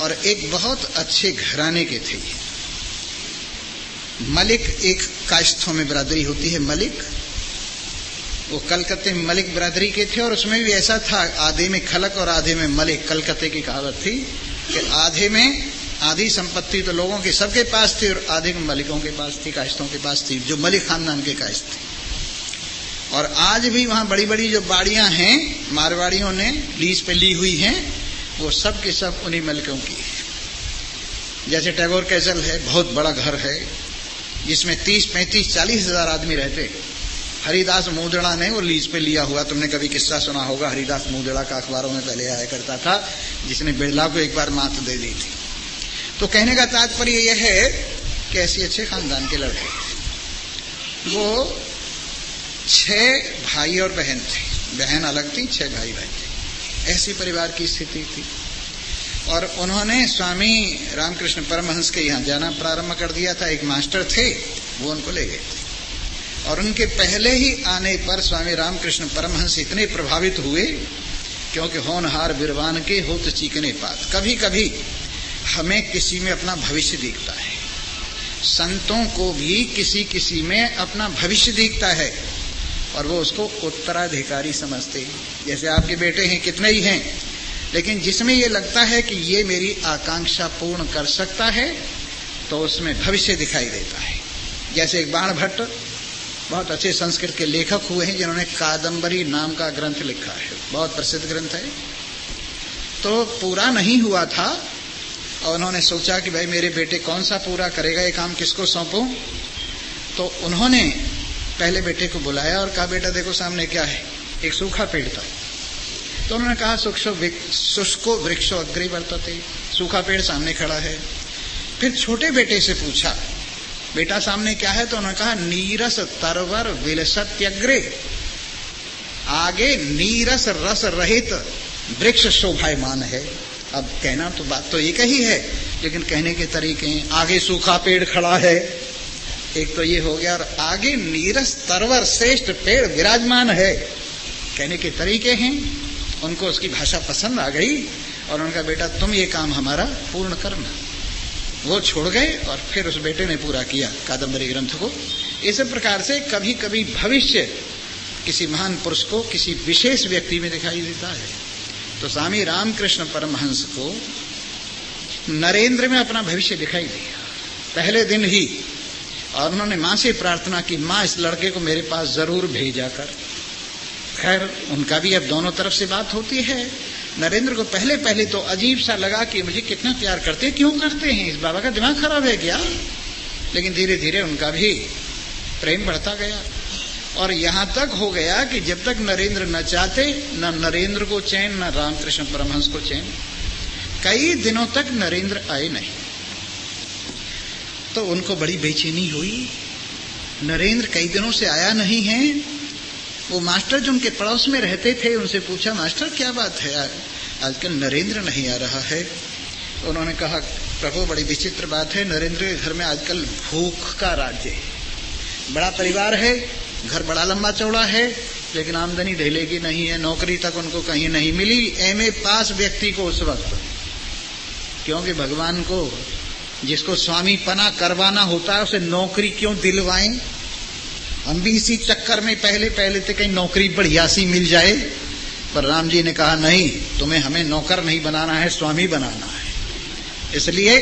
और एक बहुत अच्छे घराने के थे। मलिक, एक कायस्थों में बिरादरी होती है मलिक, वो कलकत्ते में मलिक बिरादरी के थे। और उसमें भी ऐसा था, आधे में खलक और आधे में मलिक। कलकत्ते की कहावत थी कि आधे में आधी संपत्ति तो लोगों के सबके पास थी और आधे में मलिकों के पास थी, कायस्थों के पास थी, जो मलिक खानदान के कायस्थ थे। और आज भी वहां बड़ी बड़ी जो बाड़ियां हैं मारवाड़ियों ने लीज पे ली हुई हैं, वो सब के सब उन्हीं मलिकों की है। जैसे टैगोर कैसल है, बहुत बड़ा घर है जिसमें 30, 35, 40 हजार आदमी रहते। हरिदास मूदड़ा ने वो लीज पे लिया हुआ। तुमने कभी किस्सा सुना होगा, हरिदास मूदड़ा का अखबारों में पहले आया करता था, जिसने बिरला को एक बार मात दे दी थी। तो कहने का तात्पर्य यह है कि ऐसे अच्छे खानदान के लड़के, वो 6 भाई और बहन थे, बहन अलग थी, 6 भाई बहन थे। ऐसी परिवार की स्थिति थी। और उन्होंने स्वामी रामकृष्ण परमहंस के यहाँ जाना प्रारंभ कर दिया था। एक मास्टर थे, वो उनको ले गए थे। और उनके पहले ही आने पर स्वामी रामकृष्ण परमहंस इतने प्रभावित हुए, क्योंकि होनहार बिरवान के होत चीकने पात। कभी कभी हमें किसी में अपना भविष्य दिखता है, संतों को भी किसी किसी में अपना भविष्य दिखता है और वो उसको उत्तराधिकारी समझते हैं। जैसे आपके बेटे हैं, कितने ही हैं, लेकिन जिसमें ये लगता है कि ये मेरी आकांक्षा पूर्ण कर सकता है, तो उसमें भविष्य दिखाई देता है। जैसे एक बाण भट्ट, बहुत अच्छे संस्कृत के लेखक हुए हैं, जिन्होंने कादंबरी नाम का ग्रंथ लिखा है, बहुत प्रसिद्ध ग्रंथ है। तो पूरा नहीं हुआ था और उन्होंने सोचा कि भाई मेरे बेटे कौन सा पूरा करेगा, ये काम किसको सौंपूं। तो उन्होंने पहले बेटे को बुलाया और कहा, बेटा देखो सामने क्या है, एक सूखा पेड़ था। तो उन्होंने कहा, शुष्को वृक्षो अग्रे वर्तते, सूखा पेड़ सामने खड़ा है। फिर छोटे बेटे से पूछा, बेटा सामने क्या है? तो उन्होंने कहा, नीरस तरवर विलसत्यग्रे, आगे नीरस रस रहित वृक्ष शोभायमान है। अब कहना तो बात तो एक ही है, लेकिन कहने के तरीके हैं। आगे सूखा पेड़ खड़ा है, एक तो ये हो गया, और आगे नीरस तरवर श्रेष्ठ पेड़ विराजमान है, कहने के तरीके हैं। उनको उसकी भाषा पसंद आ गई और उनका, बेटा तुम ये काम हमारा पूर्ण करना। वो छोड़ गए और फिर उस बेटे ने पूरा किया कादंबरी ग्रंथ को। इस प्रकार से कभी कभी भविष्य किसी महान पुरुष को किसी विशेष व्यक्ति में दिखाई देता है। तो स्वामी रामकृष्ण परमहंस को नरेंद्र में अपना भविष्य दिखाई दिया पहले दिन ही, और उन्होंने मां से प्रार्थना की, मां इस लड़के को मेरे पास जरूर भेजा कर। खैर उनका भी अब दोनों तरफ से बात होती है। नरेंद्र को पहले पहले तो अजीब सा लगा कि मुझे कितना प्यार करते, क्यों करते हैं, इस बाबा का दिमाग खराब है क्या। लेकिन धीरे धीरे उनका भी प्रेम बढ़ता गया और यहां तक हो गया कि जब तक नरेंद्र न चाहते, न नरेंद्र को चैन, न रामकृष्ण परमहंस को चैन। कई दिनों तक नरेंद्र आए नहीं, तो उनको बड़ी बेचैनी हुई। नरेंद्र कई दिनों से आया नहीं है। वो मास्टर जो उनके पड़ोस में रहते थे, उनसे पूछा, मास्टर क्या बात है, आजकल नरेंद्र नहीं आ रहा है। तो उन्होंने कहा, प्रभु बड़ी विचित्र बात है, नरेंद्र के घर में आजकल भूख का राज्य है। बड़ा परिवार है, घर बड़ा लंबा चौड़ा है, लेकिन आमदनी ढेले की नहीं है, नौकरी तक उनको कहीं नहीं मिली। एमए पास व्यक्ति को उस वक्त, क्योंकि भगवान को जिसको स्वामी पना करवाना होता है उसे नौकरी क्यों दिलवाएं? हम भी इसी चक्कर में पहले तो कहीं नौकरी बढ़िया सी मिल जाए, पर राम जी ने कहा नहीं, तुम्हें हमें नौकर नहीं बनाना है, स्वामी बनाना है। इसलिए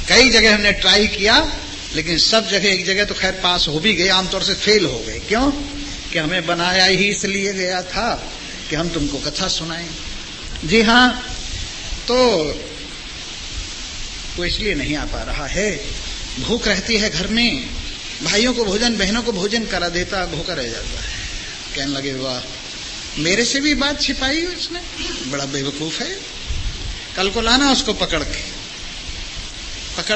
कई जगह हमने ट्राई किया, लेकिन सब जगह, एक जगह तो खैर पास हो भी गए, आमतौर से फेल हो गए। क्यों? कि हमें बनाया ही इसलिए गया था कि हम तुमको कथा सुनाएं। जी हाँ, तो वो इसलिए नहीं आ पा रहा है। भूख रहती है घर में, भाइयों को भोजन, बहनों को भोजन करा देता, भूखा रह जाता है। कहने लगे वाह, मेरे से भी बात छिपाई उसने, बड़ा बेवकूफ है। कल को लाना उसको पकड़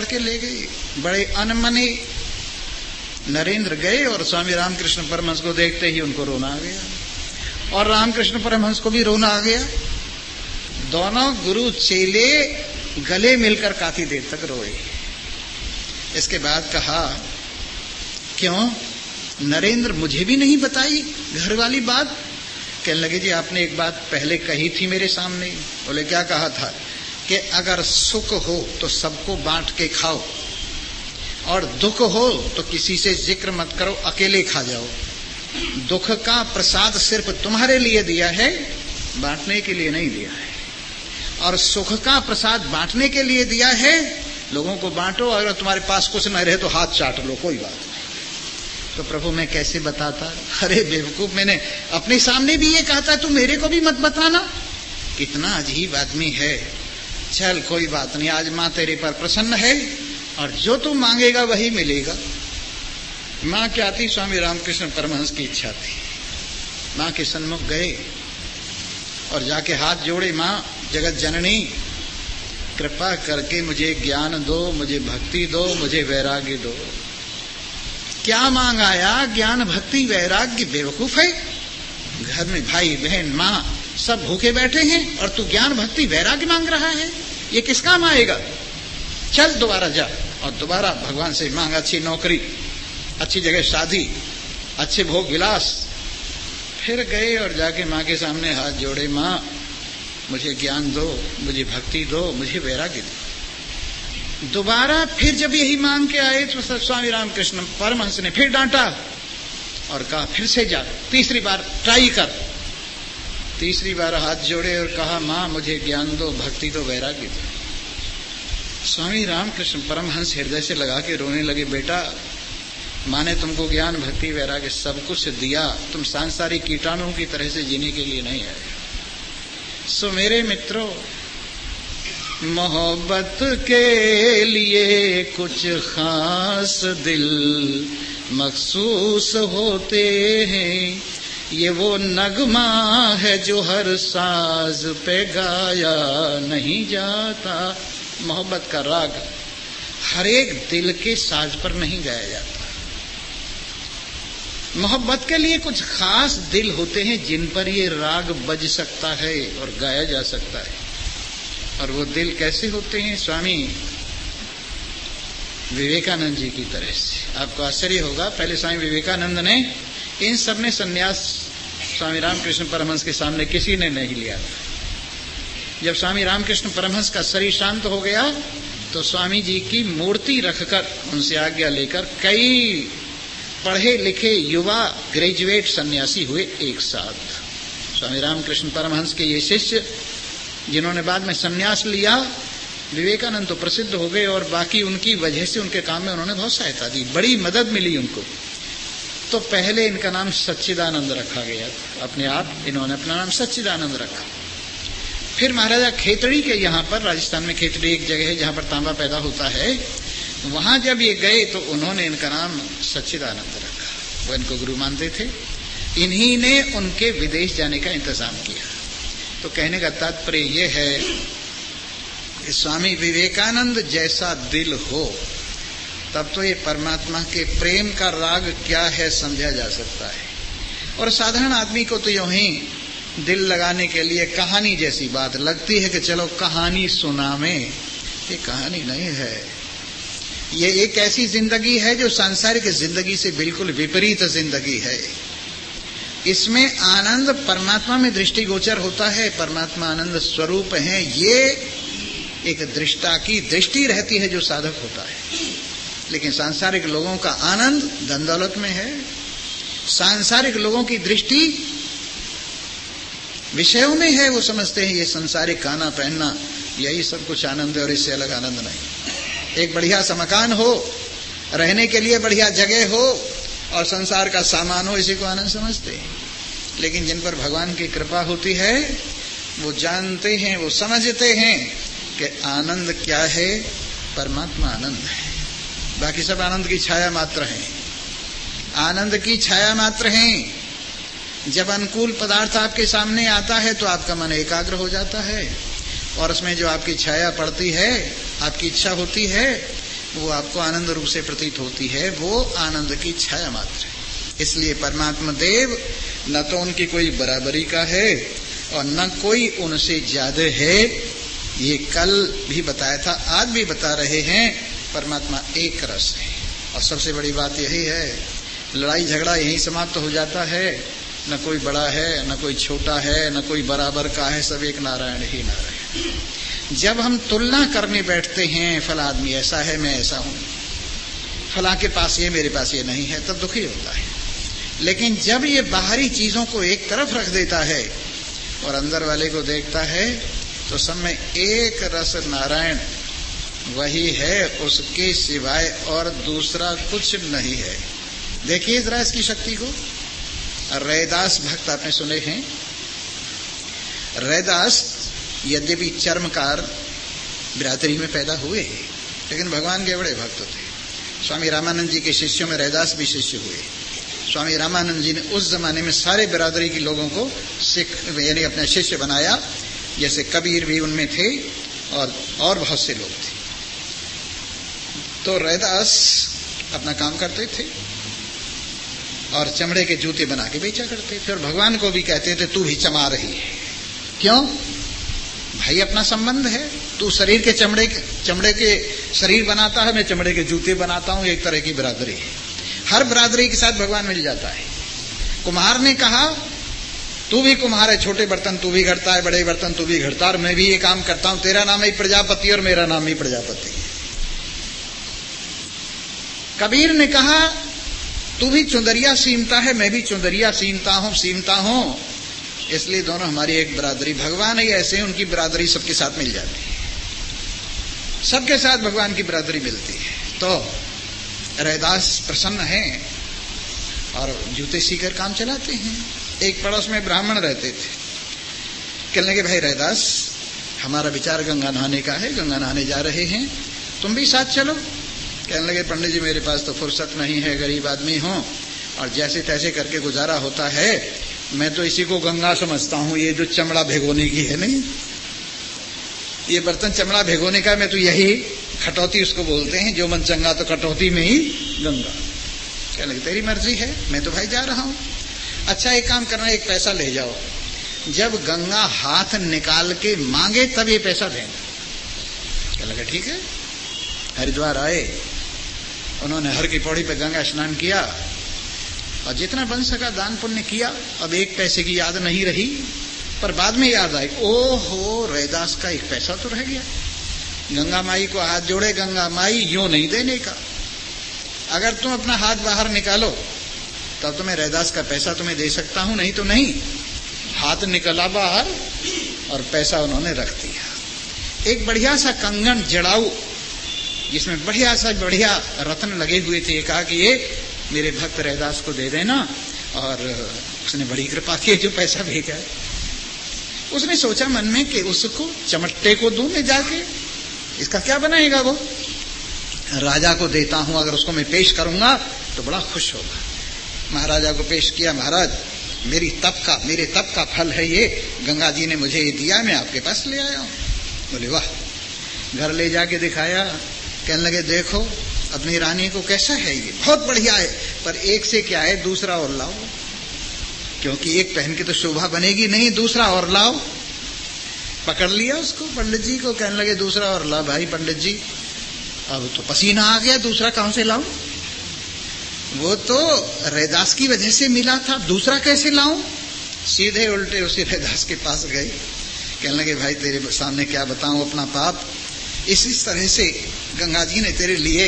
के ले गई। बड़े अनमने नरेंद्र गए और स्वामी रामकृष्ण परमहंस को देखते ही उनको रोना आ गया, और रामकृष्ण परमहंस को भी रोना आ गया। दोनों गुरु चेले गले मिलकर काफी देर तक रोए। इसके बाद कहा, क्यों नरेंद्र, मुझे भी नहीं बताई घर वाली बात? कहने लगे जी आपने एक बात पहले कही थी मेरे सामने। बोले क्या कहा था? कि अगर सुख हो तो सबको बांट के खाओ, और दुख हो तो किसी से जिक्र मत करो, अकेले खा जाओ। दुख का प्रसाद सिर्फ तुम्हारे लिए दिया है, बांटने के लिए नहीं दिया है। और सुख का प्रसाद बांटने के लिए दिया है, लोगों को बांटो, अगर तुम्हारे पास कुछ न रहे तो हाथ चाट लो, कोई बात नहीं। तो प्रभु मैं कैसे बताता? अरे बेवकूफ, मैंने अपने सामने भी ये कहा था, तू मेरे को भी मत बताना। कितना अजीब आदमी है। चल कोई बात नहीं, आज माँ तेरे पर प्रसन्न है और जो तू मांगेगा वही मिलेगा। माँ क्या थी? स्वामी रामकृष्ण परमहंस की इच्छा थी। माँ के सन्मुख गए और जाके हाथ जोड़े, माँ जगत जननी कृपा करके मुझे ज्ञान दो, मुझे भक्ति दो, मुझे वैराग्य दो। क्या मांग आया? ज्ञान भक्ति वैराग्य? बेवकूफ है। घर में भाई बहन माँ सब भूखे बैठे हैं और तू ज्ञान भक्ति वैराग्य मांग रहा है, ये किस काम आएगा? चल दोबारा जा और दोबारा भगवान से मांग अच्छी नौकरी, अच्छी जगह शादी, अच्छे भोग विलास। फिर गए और जाके माँ के सामने हाथ जोड़े, माँ मुझे ज्ञान दो, मुझे भक्ति दो, मुझे वैराग्य दो। दोबारा फिर जब यही मांग के आए तो स्वामी रामकृष्ण परमहंस ने फिर डांटा और कहा फिर से जा, तीसरी बार ट्राई कर। तीसरी बार हाथ जोड़े और कहा, माँ मुझे ज्ञान दो, भक्ति दो, वैराग्य दो। स्वामी रामकृष्ण परमहंस हृदय से लगा के रोने लगे, बेटा माँ ने तुमको ज्ञान भक्ति वैराग्य सब कुछ दिया, तुम सांसारिक कीटाणुओं की तरह से जीने के लिए नहीं आए। सो मेरे मित्रों, मोहब्बत के लिए कुछ खास दिल मखसूस होते हैं, ये वो नगमा है जो हर साज पे गाया नहीं जाता। मोहब्बत का राग हर एक दिल के साज पर नहीं गाया जाता। मोहब्बत के लिए कुछ खास दिल होते हैं जिन पर ये राग बज सकता है और गाया जा सकता है। और वो दिल कैसे होते हैं? स्वामी विवेकानंद जी की तरह से। आपको आश्चर्य होगा, पहले स्वामी विवेकानंद ने, इन सब ने संन्यास स्वामी रामकृष्ण परमहंस के सामने किसी ने नहीं लिया था। जब स्वामी रामकृष्ण परमहंस का शरीर शांत हो गया तो स्वामी जी की मूर्ति रखकर उनसे आज्ञा लेकर कई पढ़े लिखे युवा ग्रेजुएट सन्यासी हुए एक साथ। स्वामी रामकृष्ण परमहंस के ये शिष्य जिन्होंने बाद में सन्यास लिया, विवेकानंद तो प्रसिद्ध हो गए और बाकी उनकी वजह से उनके काम में उन्होंने बहुत सहायता दी, बड़ी मदद मिली उनको। तो पहले इनका नाम सच्चिदानंद रखा गया, अपने आप इन्होंने अपना नाम सच्चिदानंद रखा। फिर महाराजा खेतड़ी के यहाँ पर, राजस्थान में खेतड़ी एक जगह है जहाँ पर तांबा पैदा होता है, वहां जब ये गए तो उन्होंने इनका नाम सच्चिदानंद रखा। वो इनको गुरु मानते थे। इन्हीं ने उनके विदेश जाने का इंतजाम किया। तो कहने का तात्पर्य ये है कि स्वामी विवेकानंद जैसा दिल हो तब तो ये परमात्मा के प्रेम का राग क्या है समझा जा सकता है। और साधारण आदमी को तो यूं ही दिल लगाने के लिए कहानी जैसी बात लगती है कि चलो कहानी सुनावें। ये कहानी नहीं है, ये एक ऐसी जिंदगी है जो सांसारिक जिंदगी से बिल्कुल विपरीत जिंदगी है। इसमें आनंद परमात्मा में दृष्टिगोचर होता है, परमात्मा आनंद स्वरूप है। ये एक दृष्टा की दृष्टि रहती है जो साधक होता है। लेकिन सांसारिक लोगों का आनंद धन दौलत में है। सांसारिक लोगों की दृष्टि विषयों में है। वो समझते हैं ये संसारिक खाना पहनना यही सब कुछ आनंद है और इससे अलग आनंद नहीं। एक बढ़िया सा मकान हो, रहने के लिए बढ़िया जगह हो और संसार का सामान हो, इसी को आनंद समझते हैं। लेकिन जिन पर भगवान की कृपा होती है वो जानते हैं, वो समझते हैं कि आनंद क्या है। परमात्मा आनंद है, बाकी सब आनंद की छाया मात्र है। आनंद की छाया मात्र है। जब अनुकूल पदार्थ आपके सामने आता है तो आपका मन एकाग्र हो जाता है और उसमें जो आपकी छाया पड़ती है, आपकी इच्छा होती है, वो आपको आनंद रूप से प्रतीत होती है। वो आनंद की छाया मात्र है। इसलिए परमात्मा देव न तो उनकी कोई बराबरी का है और न कोई उनसे ज्यादा है। ये कल भी बताया था, आज भी बता रहे हैं, परमात्मा एक रस है। और सबसे बड़ी बात यही है, लड़ाई झगड़ा यहीं समाप्त हो जाता है। न कोई बड़ा है, न कोई छोटा है, न कोई बराबर का है, सब एक नारायण ही नारायण। जब हम तुलना करने बैठते हैं, फला आदमी ऐसा है, मैं ऐसा हूं, फला के पास ये, मेरे पास ये नहीं है, तब दुखी होता है। लेकिन जब ये बाहरी चीजों को एक तरफ रख देता है और अंदर वाले को देखता है तो सब में एक रस नारायण वही है, उसके सिवाय और दूसरा कुछ नहीं है। देखिए जरा इसकी शक्ति को। रैदास भक्त आपने सुने हैं। रैदास यद्यपि चर्मकार बिरादरी में पैदा हुए लेकिन भगवान के बड़े भक्त थे। स्वामी रामानंद जी के शिष्यों में रैदास भी शिष्य हुए। स्वामी रामानंद जी ने उस जमाने में सारे बिरादरी के लोगों को सिख यानी अपने शिष्य बनाया। जैसे कबीर भी उनमें थे और बहुत से लोग थे। तो रैदास अपना काम करते थे और चमड़े के जूते बना के बेचा करते थे और भगवान को भी कहते थे तू भी चमा रही है। क्यों भाई, अपना संबंध है। तू शरीर के चमड़े के शरीर बनाता है, मैं चमड़े के जूते बनाता हूं। एक तरह की बिरादरी है। हर बिरादरी के साथ भगवान मिल जाता है। कुम्हार ने कहा तू भी कुम्हार है, छोटे बर्तन तू भी घड़ता है, बड़े बर्तन तू भी घड़ता है, और मैं भी ये काम करता हूं। तेरा नाम ही प्रजापति और मेरा नाम ही प्रजापति है। कबीर ने कहा तू भी चुंदरिया सीमता है, मैं भी चुंदरिया सीमता हूं, इसलिए दोनों हमारी एक बिरादरी। भगवान ही ऐसे, उनकी बिरादरी सबके साथ मिल जाती है। सबके साथ भगवान की बिरादरी मिलती है। तो रैदास प्रसन्न हैं और जूते सीकर काम चलाते हैं। एक पड़ोस में ब्राह्मण रहते थे। कहने लगे भाई रैदास, हमारा विचार गंगा नहाने का है, गंगा नहाने जा रहे हैं, तुम भी साथ चलो। कहने लगे पंडित जी मेरे पास तो फुर्सत नहीं है, गरीब आदमी हूं और जैसे तैसे करके गुजारा होता है। मैं तो इसी को गंगा समझता हूं, ये जो चमड़ा भिगोने की है नहीं, ये बर्तन चमड़ा भिगोने का, मैं तो यही खटौती उसको बोलते हैं। जो मन चंगा तो कटौती में ही गंगा। कहने लगे तेरी मर्जी है, मैं तो भाई जा रहा हूं। अच्छा एक काम करना, एक पैसा ले जाओ, जब गंगा हाथ निकाल के मांगे तब ये पैसा देना। कहने लगे ठीक है। हरिद्वार आए, उन्होंने हर की पौड़ी पे गंगा स्नान किया और जितना बन सका दान पुण्य किया। अब एक पैसे की याद नहीं रही, पर बाद में याद आई, ओहो रैदास का एक पैसा तो रह गया। गंगा माई को हाथ जोड़े, गंगा माई यूं नहीं देने का, अगर तुम अपना हाथ बाहर निकालो तब तो मैं रैदास का पैसा तुम्हें दे सकता हूं, नहीं तो नहीं। हाथ निकला बाहर और पैसा उन्होंने रख दिया। एक बढ़िया सा कंगन जड़ाऊ जिसमें बढ़िया रत्न लगे हुए थे, कहा कि ये मेरे भक्त रैदास को दे देना। और उसने बड़ी कृपा की, जो पैसा भेजा है। उसने सोचा मन में कि उसको चमट्टे को दूं मैं जाके, इसका क्या बनाएगा वो, राजा को देता हूं, अगर उसको मैं पेश करूंगा तो बड़ा खुश होगा। महाराजा को पेश किया, महाराज मेरे तप का फल है ये, गंगा जी ने मुझे ये दिया, मैं आपके पास ले आया हूं। बोले वाह। घर ले जाके दिखाया, कहने लगे देखो अपनी रानी को कैसा है, ये बहुत बढ़िया है, पर एक से क्या है दूसरा और लाओ, क्योंकि एक पहन के तो शोभा बनेगी नहीं, दूसरा और लाओ। पकड़ लिया उसको पंडित जी को, कहने लगे दूसरा और ला। भाई पंडित जी अब तो पसीना आ गया, दूसरा कहां से लाऊं, वो तो रैदास की वजह से मिला था, दूसरा कैसे लाऊं। सीधे उल्टे उसी रैदास के पास गए। कहने लगे भाई तेरे सामने क्या बताऊं अपना पाप, इसी तरह से गंगा जी ने तेरे लिए,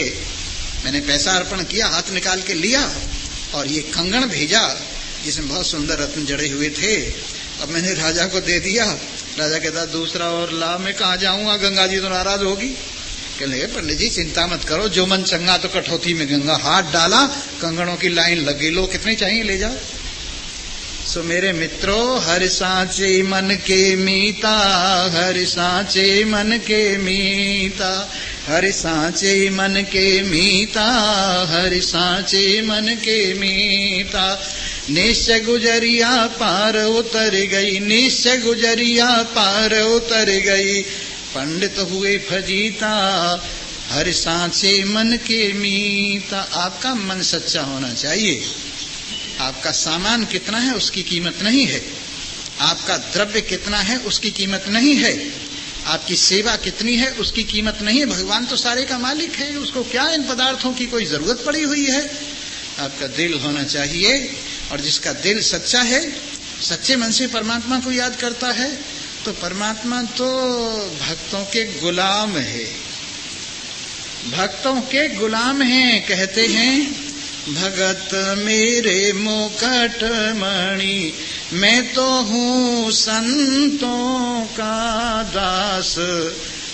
मैंने पैसा अर्पण किया, हाथ निकाल के लिया और ये कंगन भेजा जिसमें बहुत सुंदर रत्न जड़े हुए थे। अब मैंने राजा को दे दिया। राजा कहता दूसरा और ला, मैं कहाँ जाऊंगा, गंगा जी तो नाराज होगी। कहने लगे पंडित जी चिंता मत करो, जो मन चंगा तो कठौती में गंगा। हाथ डाला, कंगनों की लाइन लगी, लो कितने चाहिए ले जाओ। सो मेरे मित्रों, हर सांचे मन के मीता, हर सांचे मन के मीता, हर सांचे मन के मीता, हर सांचे मन के मीता। निश्चय गुजरिया पार उतर गई, निश्चय गुजरिया पार उतर गई, पंडित हुए फजीता, हर सांचे मन के मीता। आपका मन सच्चा होना चाहिए। आपका सामान कितना है उसकी कीमत नहीं है, आपका द्रव्य कितना है उसकी कीमत नहीं है, आपकी सेवा कितनी है उसकी कीमत नहीं है। भगवान तो सारे का मालिक है, उसको क्या इन पदार्थों की कोई जरूरत पड़ी हुई है। आपका दिल होना चाहिए, और जिसका दिल सच्चा है, सच्चे मन से परमात्मा को याद करता है, तो परमात्मा तो भक्तों के गुलाम है, भक्तों के गुलाम हैं। कहते हैं भगत मेरे मुकुट मणि, मैं तो हूँ संतों का दास।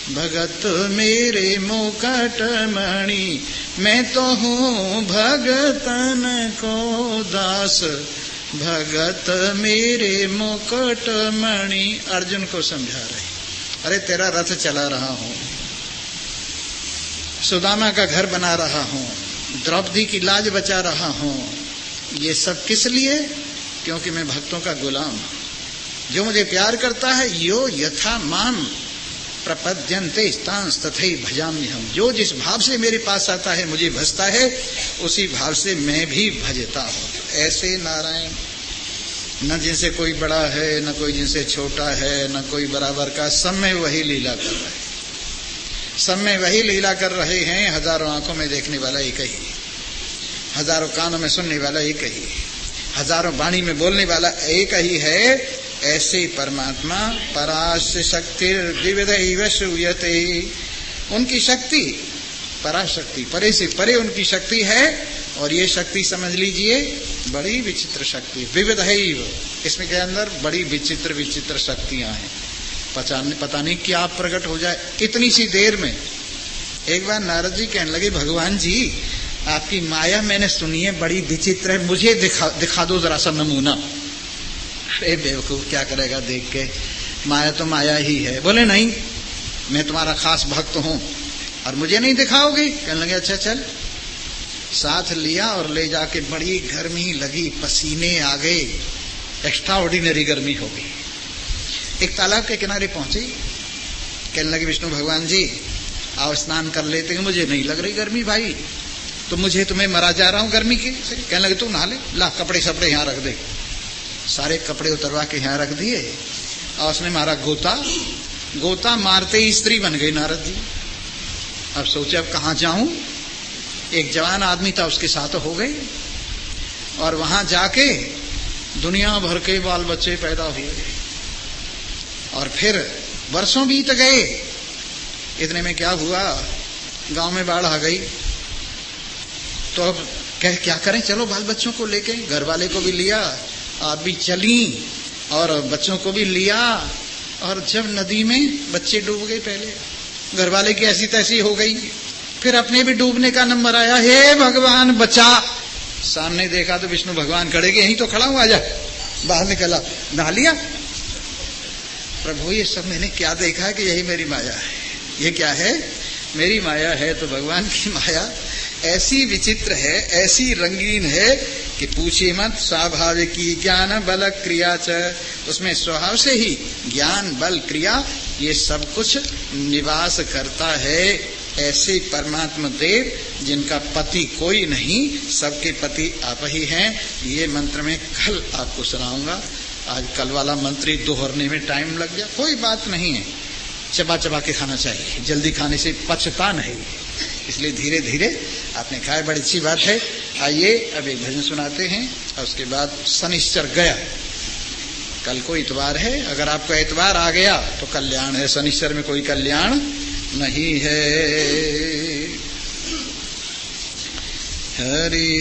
भगत मेरे मुकुट मणि, मैं तो हूँ भगतन को दास। भगत मेरे मुकुट मणि। अर्जुन को समझा रहे, अरे तेरा रथ चला रहा हूँ, सुदामा का घर बना रहा हूँ, द्रौपदी की लाज बचा रहा हूँ। ये सब किस लिए? क्योंकि मैं भक्तों का गुलाम हूँ। जो मुझे प्यार करता है, यो यथा माम प्रपद्यन्ते तांस तथैव भजाम्यहम्। जो जिस भाव से मेरे पास आता है, मुझे भजता है, उसी भाव से मैं भी भजता हूँ। ऐसे नारायण, न जिनसे कोई बड़ा है, न कोई जिनसे छोटा है, न कोई बराबर का, सब में वही लीला कर रहे हैं, सब में वही लीला कर रहे हैं। हजारों आंखों में देखने वाला एक ही, हजारों कानों में सुनने वाला एक ही, हजारों वाणी में बोलने वाला एक ही है। ऐसे परमात्मा पराश शक्ति द्विविधैव श्रूयते। उनकी शक्ति पराशक्ति, परे से परे उनकी शक्ति है। और ये शक्ति समझ लीजिए बड़ी विचित्र शक्ति, विविधैव, इसमें के अंदर बड़ी विचित्र विचित्र शक्तियां हैं। पता नहीं क्या प्रकट हो जाए इतनी सी देर में। एक बार नारद जी कहने लगे, भगवान जी आपकी माया मैंने सुनी है, बड़ी विचित्र है, मुझे दिखा दो जरा सा नमूना। अरे बेवकूफ, क्या करेगा देख के, माया तो माया ही है। बोले नहीं, मैं तुम्हारा खास भक्त हूं और मुझे नहीं दिखाओगे। कहने लगे अच्छा चल। साथ लिया और ले जाके, बड़ी गर्मी लगी, पसीने आ गए, एक्स्ट्रा ऑर्डिनरी गर्मी हो गई। एक तालाब के किनारे पहुंचे, कहने लगे विष्णु भगवान जी आओ स्नान कर लेते हैं, मुझे नहीं लग रही गर्मी भाई, तो मुझे तुम्हें मरा जा रहा हूं गर्मी के। कहने लगे तू नहा ले, ला कपड़े सपड़े यहाँ रख दे। सारे कपड़े उतरवा के यहाँ रख दिए और उसने मारा गोता। गोता मारते ही स्त्री बन गई नारद जी। अब सोचे अब कहाँ जाऊं। एक जवान आदमी था, उसके साथ हो गए और वहां जाके दुनिया भर के बाल बच्चे पैदा हुए और फिर वर्षों बीत गए। इतने में क्या हुआ, गांव में बाढ़ आ गई। तो अब क्या करें, चलो बाल बच्चों को लेके, घर वाले को भी लिया, आप भी चली और बच्चों को भी लिया। और जब नदी में बच्चे डूब गए, पहले घर वाले की ऐसी तैसी हो गई, फिर अपने भी डूबने का नंबर आया, हे भगवान बचा। सामने देखा तो विष्णु भगवान खड़े के, यहीं तो खड़ा हुआ, जा बाहर निकला, नहा लिया। प्रभु ये सब मैंने क्या देखा है कि यही मेरी माया है। ये क्या है, मेरी माया है। तो भगवान की माया ऐसी विचित्र है, ऐसी रंगीन है कि पूछिए मत। स्वाभाविकी ज्ञान बल क्रिया च, उसमें स्वभाव से ही ज्ञान बल क्रिया ये सब कुछ निवास करता है। ऐसे परमात्मा देव जिनका पति कोई नहीं, सबके पति आप ही हैं। ये मंत्र में कल आपको सुनाऊंगा। आज कल वाला मंत्र दोहरने में टाइम लग गया, कोई बात नहीं है, चबा चबा के खाना चाहिए, जल्दी खाने से पचता नहीं, इसलिए धीरे धीरे आपने खाया, बड़ी अच्छी बात है। आइए अब एक भजन सुनाते हैं और उसके बाद शनिश्चर गया। कल को इतवार है, अगर आपको इतवार आ गया तो कल्याण है, शनिश्चर में कोई कल्याण नहीं है। हरि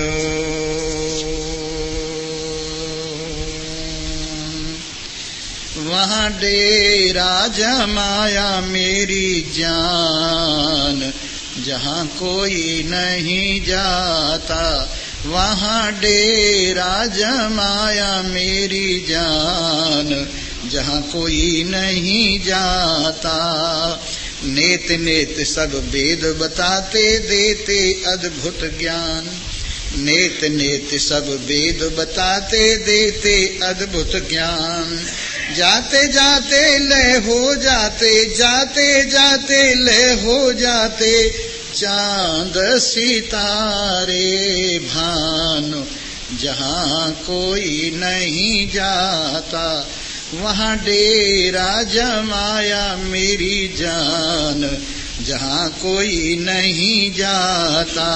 ओम। वहाँ डेरा जमाया मेरी जान, जहाँ कोई नहीं जाता। वहाँ डेरा जमाया मेरी जान, जहाँ कोई नहीं जाता। नेत नेत सब वेद बताते देते अद्भुत ज्ञान। नेत नेत सब वेद बताते देते अद्भुत ज्ञान। जाते जाते लय हो जाते, जाते जाते लय हो जाते चांद सितारे भानु, जहाँ कोई नहीं जाता। वहाँ डेरा जमाया मेरी जान, जहाँ कोई नहीं जाता।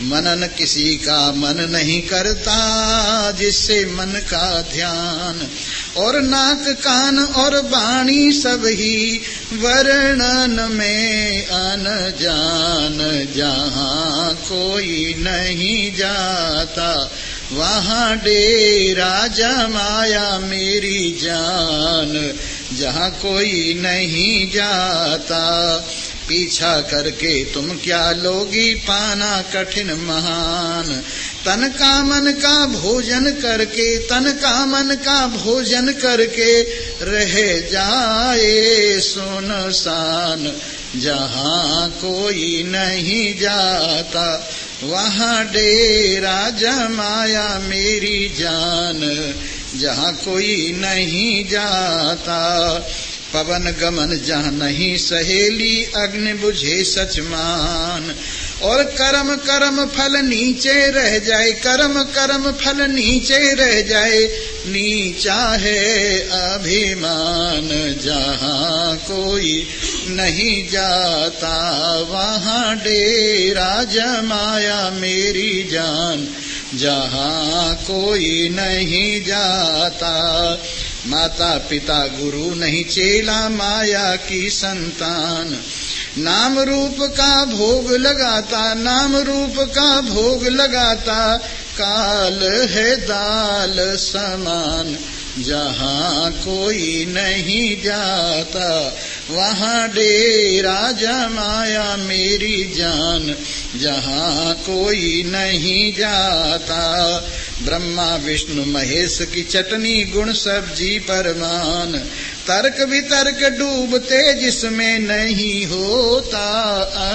मनन किसी का मन नहीं करता, जिससे मन का ध्यान। और नाक कान और वाणी सब ही वर्णन में अनजान, जहाँ कोई नहीं जाता। वहाँ डेरा जमाया मेरी जान, जहाँ कोई नहीं जाता। पीछा करके तुम क्या लोगी पाना कठिन महान। तन का मन का भोजन करके, तन का मन का भोजन करके रह जाए सुनसान, जहाँ कोई नहीं जाता। वहाँ डेरा जमाया मेरी जान, जहाँ कोई नहीं जाता। पवन गमन जहाँ नहीं सहेली, अग्नि बुझे सचमान। और कर्म कर्म फल नीचे रह जाए, कर्म कर्म फल नीचे रह जाए, नीचा है अभिमान, जहाँ कोई नहीं जाता। वहाँ डेरा जमाया मेरी जान, जहाँ कोई नहीं जाता। माता पिता गुरु नहीं चेला, माया की संतान। नाम रूप का भोग लगाता, नाम रूप का भोग लगाता, काल है दाल समान, जहाँ कोई नहीं जाता। वहाँ डेरा जमाया मेरी जान, जहाँ कोई नहीं जाता। ब्रह्मा विष्णु महेश की चटनी, गुण सब्जी परमान। तर्क वितर्क डूबते जिसमें नहीं होता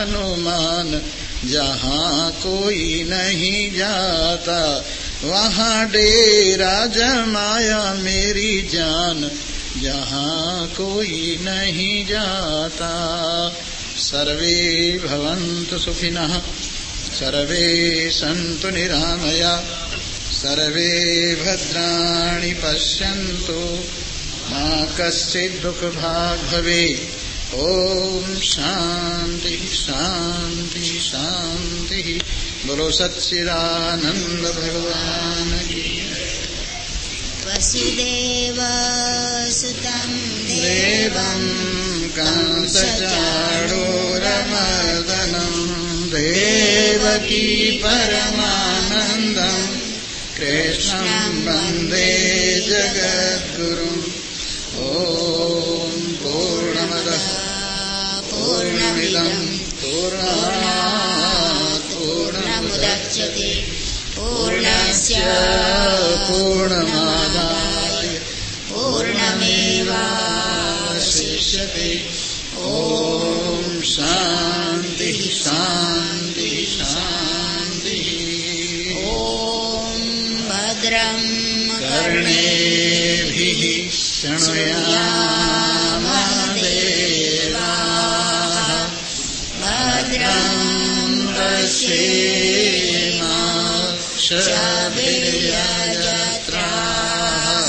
अनुमान, जहाँ कोई नहीं जाता। वहाँ डेरा जमाया मेरी जान, जहाँ कोई नहीं जाता। सर्वे भवन्तु सुखिनः, सर्वे सन्तु निरामया, सर्वे भद्राणि पश्यन्तु, मा कश्चित् दुःखभाग् भवेत्। ओम शांति शांति शांति। बोलो सच्चिदानंद भगवान की। वसुदेव सुतं देवं कंसचाणूरमर्दनं देवकी परमानंदं कृष्णं वन्दे जगद्गुरुम्। ओम पूर्णमदः पूर्णमिदं पूर्णात् पूर्णमुदच्यते पूर्णस्य पूर्णमादाय पूर्णमेवावशिष्यते। ओम शांति शांति शांति। ओम भद्रं कर्णेभिः शृणुयामः देवाः, भद्रं पश्येमाक्षभिर्यजत्राः,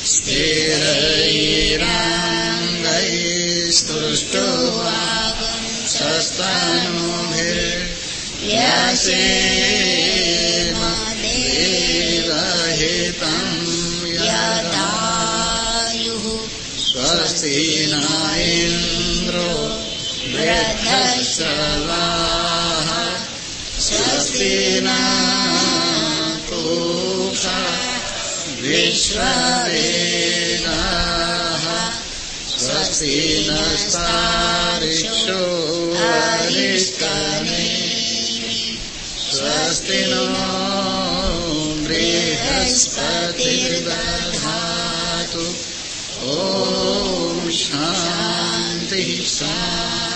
स्थिरैरङ्गैस्तुष्टुवागुंसस्तनूभिर्व्यासेन देवहितं यदायुः। स्वस्ति स्वस्ति न इन्द्रो वृद्धश्रवाः स्वस्ति न पूषा विश्ववेदाः स्वस्ति नस्तारिक्षो अरिष्टनेमिः स्वस्ति नो बृहस्पतिर्दधातु ॐ शान्तिः शान्तिः।